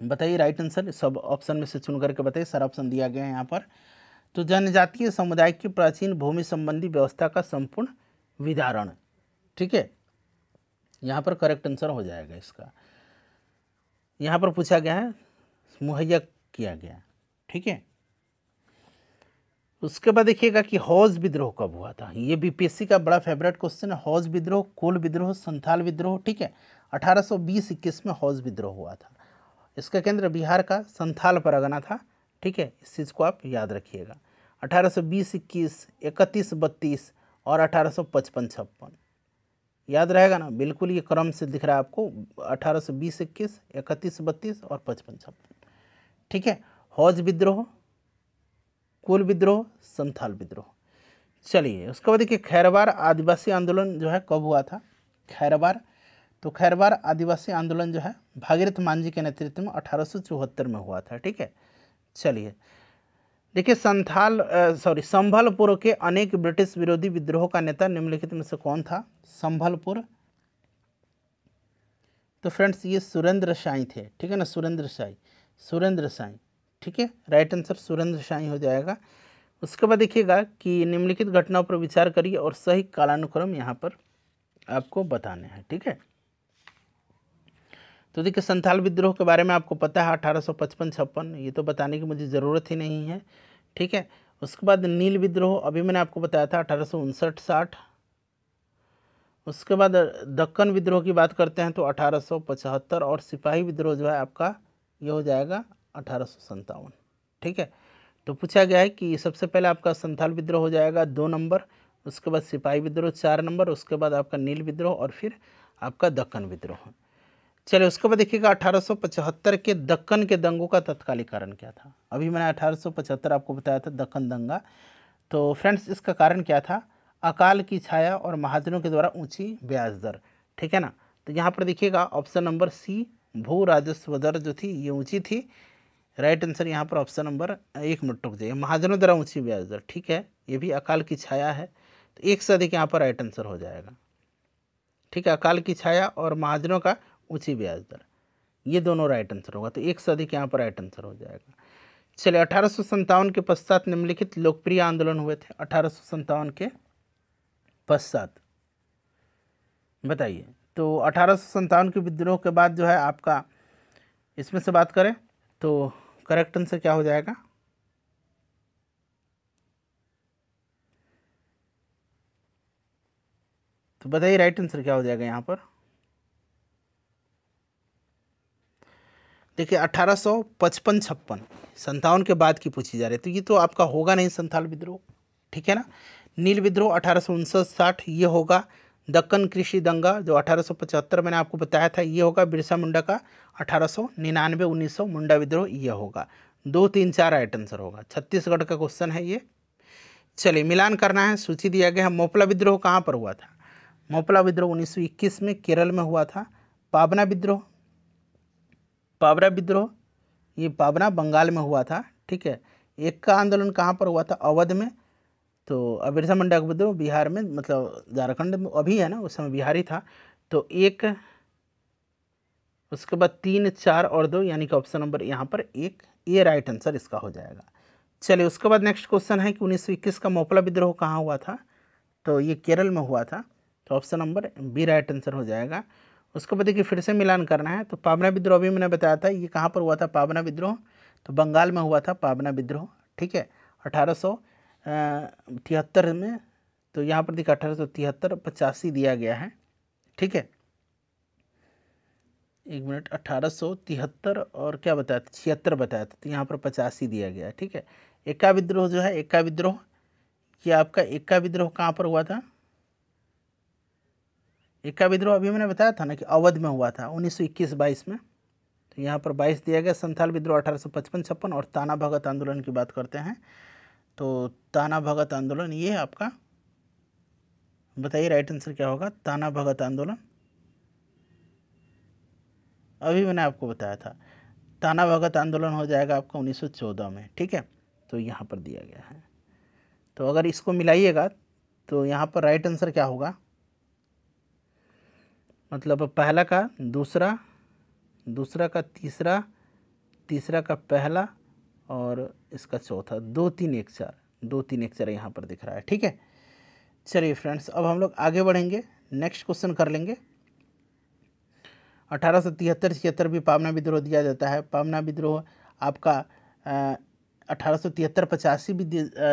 बताइए राइट आंसर, सब ऑप्शन में से चुन करके बताइए, सारा ऑप्शन दिया गया है यहाँ पर। तो जनजातीय समुदाय की प्राचीन भूमि संबंधी व्यवस्था का संपूर्ण विधारण, ठीक है, यहाँ पर करेक्ट आंसर हो जाएगा इसका। यहाँ पर पूछा गया है, मुहैया किया गया, ठीक है। उसके बाद देखिएगा कि हौज विद्रोह कब हुआ था? ये बीपीएससी का बड़ा फेवरेट क्वेश्चन है। हौज विद्रोह, कोल विद्रोह, संथाल विद्रोह, ठीक है। 1820-21 में हौज विद्रोह हुआ था। इसका केंद्र बिहार का संथाल परगना था, ठीक है, इस चीज़ को आप याद रखिएगा। 1820-21, 31-32 और 1855-56। याद रहेगा ना, बिल्कुल ये क्रम से दिख रहा है आपको, 1820-21, 31-32 और 55-56। ठीक है। हौज विद्रोह, कोल विद्रोह, संथाल विद्रोह। चलिए उसके बाद देखिए खैरवार आदिवासी आंदोलन जो है कब हुआ था। खैरवार, तो खैरवार आदिवासी आंदोलन जो है भागीरथ मांझी के नेतृत्व में 1874 में हुआ था। ठीक है। चलिए देखिए संभलपुर के अनेक ब्रिटिश विरोधी विद्रोह का नेता निम्नलिखित में से कौन था। संभलपुर, तो फ्रेंड्स ये सुरेंद्र शाही थे। ठीक है ना, सुरेंद्र शाही। ठीक है, राइट आंसर सुरेंद्र शाही हो जाएगा। उसके बाद देखिएगा कि निम्नलिखित घटनाओं पर विचार करिए और सही कालानुक्रम यहाँ पर आपको बताने हैं। ठीक है, तो देखिए संथाल विद्रोह के बारे में आपको पता है 1855-56, ये तो बताने की मुझे ज़रूरत ही नहीं है। ठीक है, उसके बाद नील विद्रोह अभी मैंने आपको बताया था 1859-60। उसके बाद दक्कन विद्रोह की बात करते हैं तो 1875, और सिपाही विद्रोह जो है आपका ये हो जाएगा 1857। ठीक है, तो पूछा गया है कि सबसे पहले आपका संथाल विद्रोह हो जाएगा 2 नंबर, उसके बाद सिपाही विद्रोह 4 नंबर, उसके बाद आपका नील विद्रोह और फिर आपका दक्कन विद्रोह। चलिए उसके बाद देखिएगा 1875 के दक्कन के दंगों का तत्कालिक कारण क्या था। अभी मैंने 1875 आपको बताया था दक्कन दंगा। तो फ्रेंड्स इसका कारण क्या था, अकाल की छाया और महाजनों के द्वारा ऊंची ब्याज दर। ठीक है ना, तो यहाँ पर देखिएगा ऑप्शन नंबर सी, भू राजस्व दर जो थी ये ऊंची थी। राइट आंसर यहाँ पर ऑप्शन नंबर, 1 मिनट रुक जाइए, महाजनों द्वारा ऊंची ब्याज दर। ठीक है, ये भी अकाल की छाया है, तो एक से अधिक यहाँ पर राइट आंसर हो जाएगा। ठीक है, अकाल की छाया और महाजनों का ऊंची ब्याज दर, ये दोनों राइट आंसर होगा, तो एक से अधिक यहाँ पर राइट आंसर हो जाएगा। चलिए 1857 के पश्चात निम्नलिखित लोकप्रिय आंदोलन हुए थे। 1857 के पश्चात बताइए, तो 1857 के विद्रोह के बाद जो है आपका, इसमें से बात करें तो करेक्ट आंसर क्या हो जाएगा। तो बताइए राइट आंसर क्या हो जाएगा यहाँ पर। देखिए 1855-56 के बाद की पूछी जा रही है, तो ये तो आपका होगा नहीं संथाल विद्रोह। ठीक है ना, नील विद्रोह 1859-60 ये होगा। दक्कन कृषि दंगा जो 1875 मैंने आपको बताया था ये होगा। बिरसा मुंडा का 1899-1900 मुंडा विद्रोह ये होगा। 2, 3, 4 राइट आंसर होगा। छत्तीसगढ़ का क्वेश्चन है ये। चलिए मिलान करना है, सूची दिया गया है। मोपला विद्रोह कहाँ पर हुआ था। मोपला विद्रोह 1921 में केरल में हुआ था। पाबना विद्रोह, पावरा विद्रोह ये पाबना बंगाल में हुआ था। ठीक है, एक का आंदोलन कहाँ पर हुआ था, अवध में। तो बिरसा मुंडा का विद्रोह बिहार में, मतलब झारखंड में अभी है ना, उस समय बिहारी था। तो एक, उसके बाद 3, 4 और 2, यानी कि ऑप्शन नंबर यहाँ पर 1 ये राइट आंसर इसका हो जाएगा। चलिए उसके बाद नेक्स्ट क्वेश्चन है कि 1921 का मोपला विद्रोह कहाँ हुआ था। तो ये केरल में हुआ था, तो option number B right answer हो जाएगा। उसके बाद देखिए फिर से मिलान करना है, तो पाबना विद्रोह भी मैंने बताया था ये कहाँ पर हुआ था। पाबना विद्रोह तो बंगाल में हुआ था पाबना विद्रोह। ठीक है, 1873 में। तो यहाँ पर देखिए 1873, 85 दिया गया है। ठीक है, 1 मिनट, 1873 और क्या बताया था, 76 बताया था, तो यहाँ पर 85 दिया गया है। ठीक है, एका विद्रोह जो है, एका विद्रोह ये आपका एका विद्रोह कहाँ पर हुआ था। एका विद्रोह अभी मैंने बताया था ना कि अवध में हुआ था 1921-22 में। तो यहाँ पर 22 दिया गया। संथाल विद्रोह 1855-56, और ताना भगत आंदोलन की बात करते हैं तो ताना भगत आंदोलन ये आपका, बताइए राइट आंसर क्या होगा। ताना भगत आंदोलन अभी मैंने आपको बताया था, ताना भगत आंदोलन हो जाएगा आपका 1914 में। ठीक है, तो यहाँ पर दिया गया है। तो अगर इसको मिलाइएगा तो यहाँ पर राइट आंसर क्या होगा, मतलब पहला का दूसरा, दूसरा का तीसरा, तीसरा का पहला और इसका चौथा, 2, 3, 1, 4, 2, 3, 1, 4 यहाँ पर दिख रहा है। ठीक है, चलिए फ्रेंड्स अब हम लोग आगे बढ़ेंगे, नेक्स्ट क्वेश्चन कर लेंगे। 1873-76 भी पाबना विद्रोह दिया जाता है। पाबना विद्रोह आपका 1873-85 भी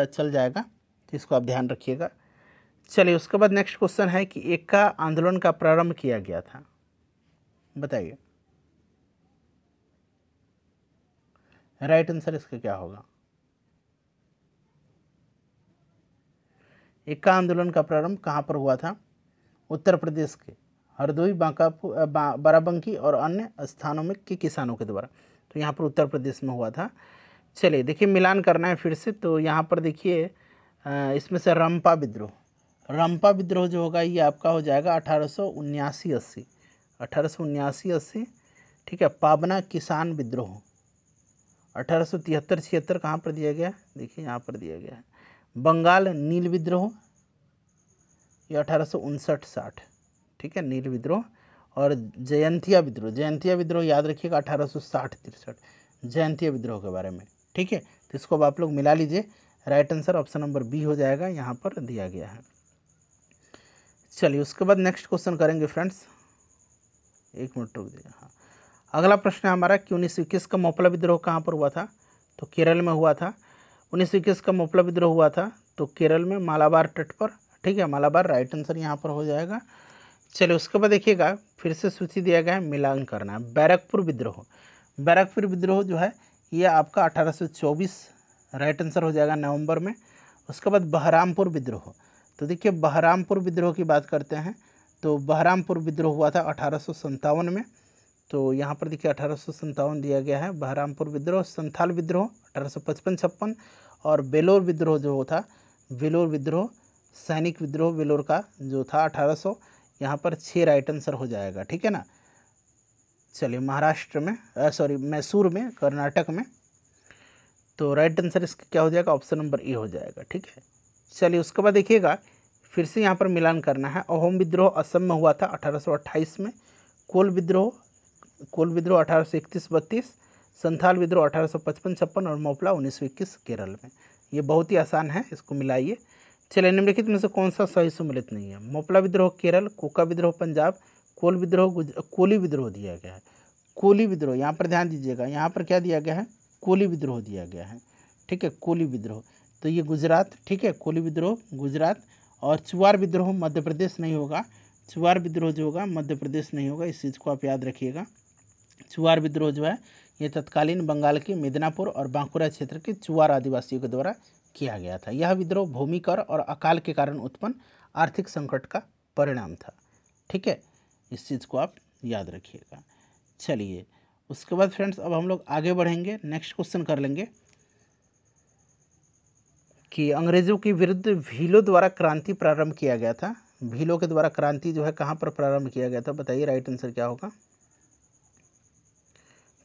चल जाएगा, तो इसको आप ध्यान रखिएगा। चलिए उसके बाद नेक्स्ट क्वेश्चन है कि एका आंदोलन का प्रारंभ किया गया था, बताइए राइट आंसर इसका क्या होगा। इक्का आंदोलन का प्रारंभ कहाँ पर हुआ था? उत्तर प्रदेश के हरदोई, बाराबंकी और अन्य स्थानों में के किसानों के द्वारा। तो यहाँ पर उत्तर प्रदेश में हुआ था। चलिए देखिए, मिलान करना है फिर से। तो यहाँ पर देखिए इसमें से रंपा विद्रोह जो होगा ये आपका हो जाएगा 1879-80, 1879-80। ठीक है। पाबना किसान विद्रोह 1873-76 कहाँ पर दिया गया? देखिए यहाँ पर दिया गया है। बंगाल नील विद्रोह ये 1859-60। ठीक है, नील विद्रोह। और जयंतिया विद्रोह याद रखिएगा 1860-63, जयंतिया विद्रोह के बारे में। ठीक है, तो इसको अब आप लोग मिला लीजिए। Right answer option number B हो जाएगा, यहाँ पर दिया गया है। चलिए उसके बाद नेक्स्ट क्वेश्चन करेंगे फ्रेंड्स। एक मिनट रुक दीजिए। हाँ, अगला प्रश्न है हमारा कि 1921 का मोपला विद्रोह कहाँ पर हुआ था? तो केरल में हुआ था। 1921 का मोपला विद्रोह हुआ था तो केरल में मालाबार तट पर। ठीक है, मालाबार राइट आंसर यहाँ पर हो जाएगा। चलिए उसके बाद देखिएगा, फिर से सूची दिया गया है, मिलान करना है। बैरकपुर विद्रोह जो है ये आपका 1824 राइट आंसर हो जाएगा, नवंबर में। उसके बाद बहरामपुर विद्रोह, तो देखिए बहरामपुर विद्रोह की बात करते हैं तो बहरामपुर विद्रोह हुआ था 1857 में। तो यहाँ पर देखिए 1857 दिया गया है। बहरामपुर विद्रोह। संथाल विद्रोह 1855-56। और वेलोर विद्रोह जो था, वेलोर विद्रोह सैनिक विद्रोह वेलोर का जो था 1800, यहाँ पर 6 राइट आंसर हो जाएगा। ठीक है ना। चलिए महाराष्ट्र में मैसूर में, कर्नाटक में। तो राइट आंसर इसका क्या हो जाएगा? ऑप्शन नंबर ए हो जाएगा। ठीक है। चलिए उसके बाद देखिएगा, फिर से यहाँ पर मिलान करना है। अहोम विद्रोह असम में हुआ था 1828 में। कोल विद्रोह 1831-32। संथाल विद्रोह 1855-56 और मोपला 1921 केरल में। ये बहुत ही आसान है, इसको मिलाइए। चलिए निम्नलिखित में से कौन सा सही सम्मिलित नहीं है? मोपला विद्रोह केरल, कोका विद्रोह पंजाब, कोली विद्रोह दिया गया है। कोली विद्रोह, यहाँ पर ध्यान दीजिएगा, यहाँ पर क्या दिया गया है? कोली विद्रोह दिया गया है। ठीक है, कोली विद्रोह तो ये गुजरात। ठीक है, कोली विद्रोह गुजरात। और चुआर विद्रोह मध्य प्रदेश नहीं होगा। चुआर विद्रोह जो होगा मध्य प्रदेश नहीं होगा, इस चीज़ को आप याद रखिएगा। चुआर विद्रोह जो है ये तत्कालीन बंगाल के मिदनापुर और बांकुरा क्षेत्र के चुआर आदिवासियों के द्वारा किया गया था। यह विद्रोह भूमि कर और अकाल के कारण उत्पन्न आर्थिक संकट का परिणाम था। ठीक है, इस चीज़ को आप याद रखिएगा। चलिए उसके बाद फ्रेंड्स अब हम लोग आगे बढ़ेंगे, नेक्स्ट क्वेश्चन कर लेंगे कि अंग्रेज़ों के विरुद्ध भीलों द्वारा क्रांति प्रारंभ किया गया था। भीलों के द्वारा क्रांति जो है कहाँ पर प्रारंभ किया गया था? बताइए राइट आंसर क्या होगा?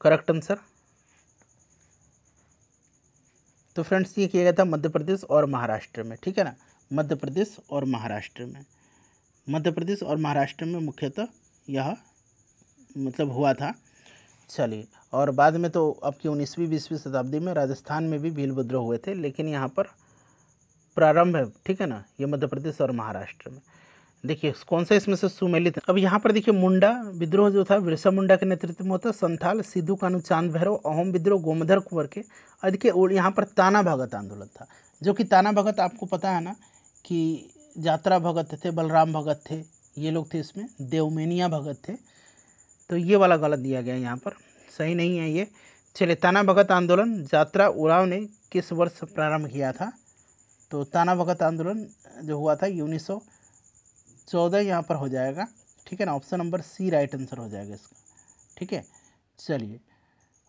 करेक्ट आंसर तो फ्रेंड्स ये किया गया था मध्य प्रदेश और महाराष्ट्र में। ठीक है ना, मध्य प्रदेश और महाराष्ट्र में मुख्यतः यह मतलब हुआ था। चलिए, और बाद में तो अब की 19वीं-20वीं शताब्दी में राजस्थान में भी भील विद्रोह हुए थे, लेकिन यहाँ पर प्रारंभ है। ठीक है ना, ये मध्य प्रदेश और महाराष्ट्र में। देखिए कौन सा इसमें से सुमेलित है? अब यहाँ पर देखिए मुंडा विद्रोह जो था बिरसा मुंडा के नेतृत्व में होता। संथाल सिद्धू कानू चांद भैरव। अहोम विद्रोह गोमधर कुंवर के। और देखिए यहाँ पर ताना भगत आंदोलन था, जो कि ताना भगत आपको पता है ना कि यात्रा भगत थे, बलराम भगत थे, ये लोग थे इसमें, देवमेनिया भगत थे। तो ये वाला गलत दिया गया यहाँ पर, सही नहीं है ये। चलिए, ताना भगत आंदोलन यात्रा उरांव ने किस वर्ष प्रारंभ किया था? तो ताना भगत आंदोलन जो हुआ था 1914 यहाँ पर हो जाएगा। ठीक है ना, option number C right answer हो जाएगा इसका। ठीक है, चलिए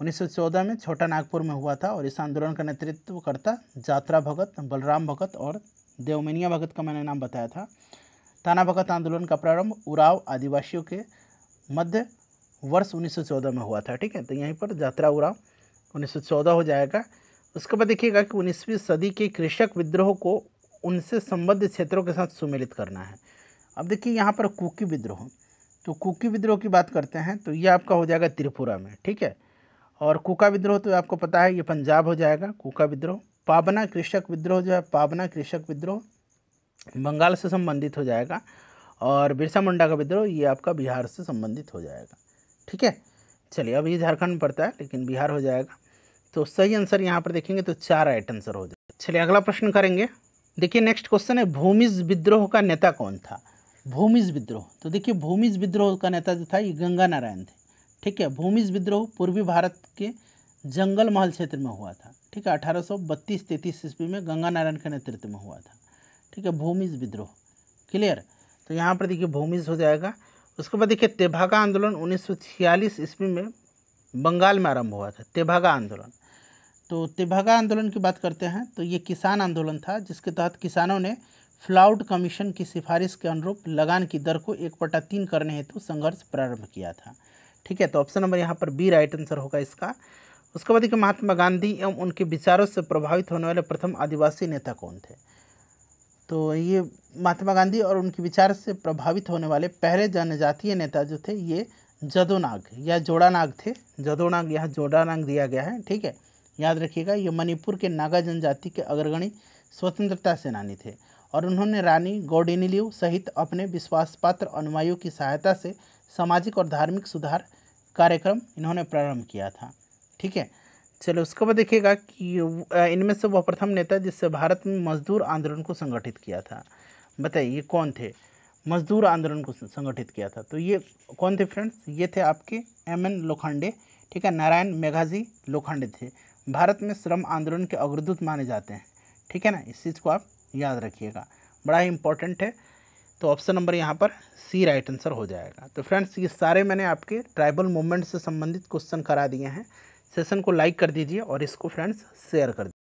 1914 में छोटा नागपुर में हुआ था और इस आंदोलन का नेतृत्व करता यात्रा भगत, बलराम भगत और देवमेनिया भगत का मैंने नाम बताया था। ताना भगत आंदोलन का प्रारंभ उरांव आदिवासियों के मध्य वर्ष 1914 में हुआ था। ठीक है, तो यहीं पर यात्रा उरांव 1914 हो जाएगा। उसके बाद देखिएगा कि 19वीं सदी के कृषक विद्रोह को उनसे संबद्ध क्षेत्रों के साथ सुमेलित करना है। अब देखिए यहाँ पर कुकी विद्रोह, तो कुकी विद्रोह की बात करते हैं तो ये आपका हो जाएगा त्रिपुरा में। ठीक है, और कुका विद्रोह तो आपको पता है ये पंजाब हो जाएगा, कुका विद्रोह। पाबना कृषक विद्रोह जो है, पाबना कृषक विद्रोह बंगाल से संबंधित हो जाएगा। और बिरसा मुंडा का विद्रोह ये आपका बिहार से संबंधित हो जाएगा। ठीक है, चलिए अब ये झारखंड में पड़ता है लेकिन बिहार हो जाएगा। तो सही आंसर यहाँ पर देखेंगे तो 4 राइट आंसर हो जाएगा। चलिए अगला प्रश्न करेंगे। देखिए नेक्स्ट क्वेश्चन है, भूमिज विद्रोह का नेता कौन था? भूमिज विद्रोह, तो देखिए भूमिज विद्रोह का नेता जो था ये गंगा नारायण थे। ठीक है, भूमिज विद्रोह पूर्वी भारत के जंगल महल क्षेत्र में हुआ था। ठीक है, 1832-33 ईस्वी में गंगा नारायण के नेतृत्व में हुआ था। ठीक है, भूमिज विद्रोह। क्लियर, तो यहाँ पर देखिए भूमिज हो जाएगा। उसके बाद देखिए तेभागा आंदोलन 1946 ईस्वी में बंगाल में आरंभ हुआ था, तेभागा आंदोलन। तो तेभागा आंदोलन की बात करते हैं तो ये किसान आंदोलन था, जिसके तहत किसानों ने फ्लाउड कमीशन की सिफारिश के अनुरूप लगान की दर को 1/3 करने हेतु संघर्ष प्रारंभ किया था। ठीक है, तो ऑप्शन नंबर यहाँ पर बी राइट आंसर होगा इसका। उसके बाद देखिए महात्मा गांधी एवं उनके विचारों से प्रभावित होने वाले प्रथम आदिवासी नेता कौन थे? तो ये महात्मा गांधी और उनके विचार से प्रभावित होने वाले पहले जनजातीय नेता जो थे ये जदोनाग या जोड़ानाग थे। जदोनाग, यहाँ जोड़ानाग दिया गया है। ठीक है, याद रखिएगा, ये मणिपुर के नागा जनजाति के अग्रगणी स्वतंत्रता सेनानी थे और उन्होंने रानी गौडिनीलियू सहित अपने विश्वासपात्र अनुयायियों की सहायता से सामाजिक और धार्मिक सुधार कार्यक्रम इन्होंने प्रारंभ किया था। ठीक है, चलो उसके बाद देखिएगा कि इनमें से वह प्रथम नेता जिससे भारत में मजदूर आंदोलन को संगठित किया था। बताइए ये कौन थे? मजदूर आंदोलन को संगठित किया था, तो ये कौन थे फ्रेंड्स? ये थे आपके एम.एन. लोखंडे। ठीक है, नारायण मेघाजी लोखंडे थे। भारत में श्रम आंदोलन के अग्रदूत माने जाते हैं। ठीक है ना, इस चीज़ को आप याद रखिएगा, बड़ा ही इंपॉर्टेंट है। तो ऑप्शन नंबर यहाँ पर सी राइट आंसर हो जाएगा। तो फ्रेंड्स ये सारे मैंने आपके ट्राइबल मूवमेंट से संबंधित क्वेश्चन करा दिए हैं। सेशन को लाइक कर दीजिए और इसको फ्रेंड्स शेयर कर दीजिए।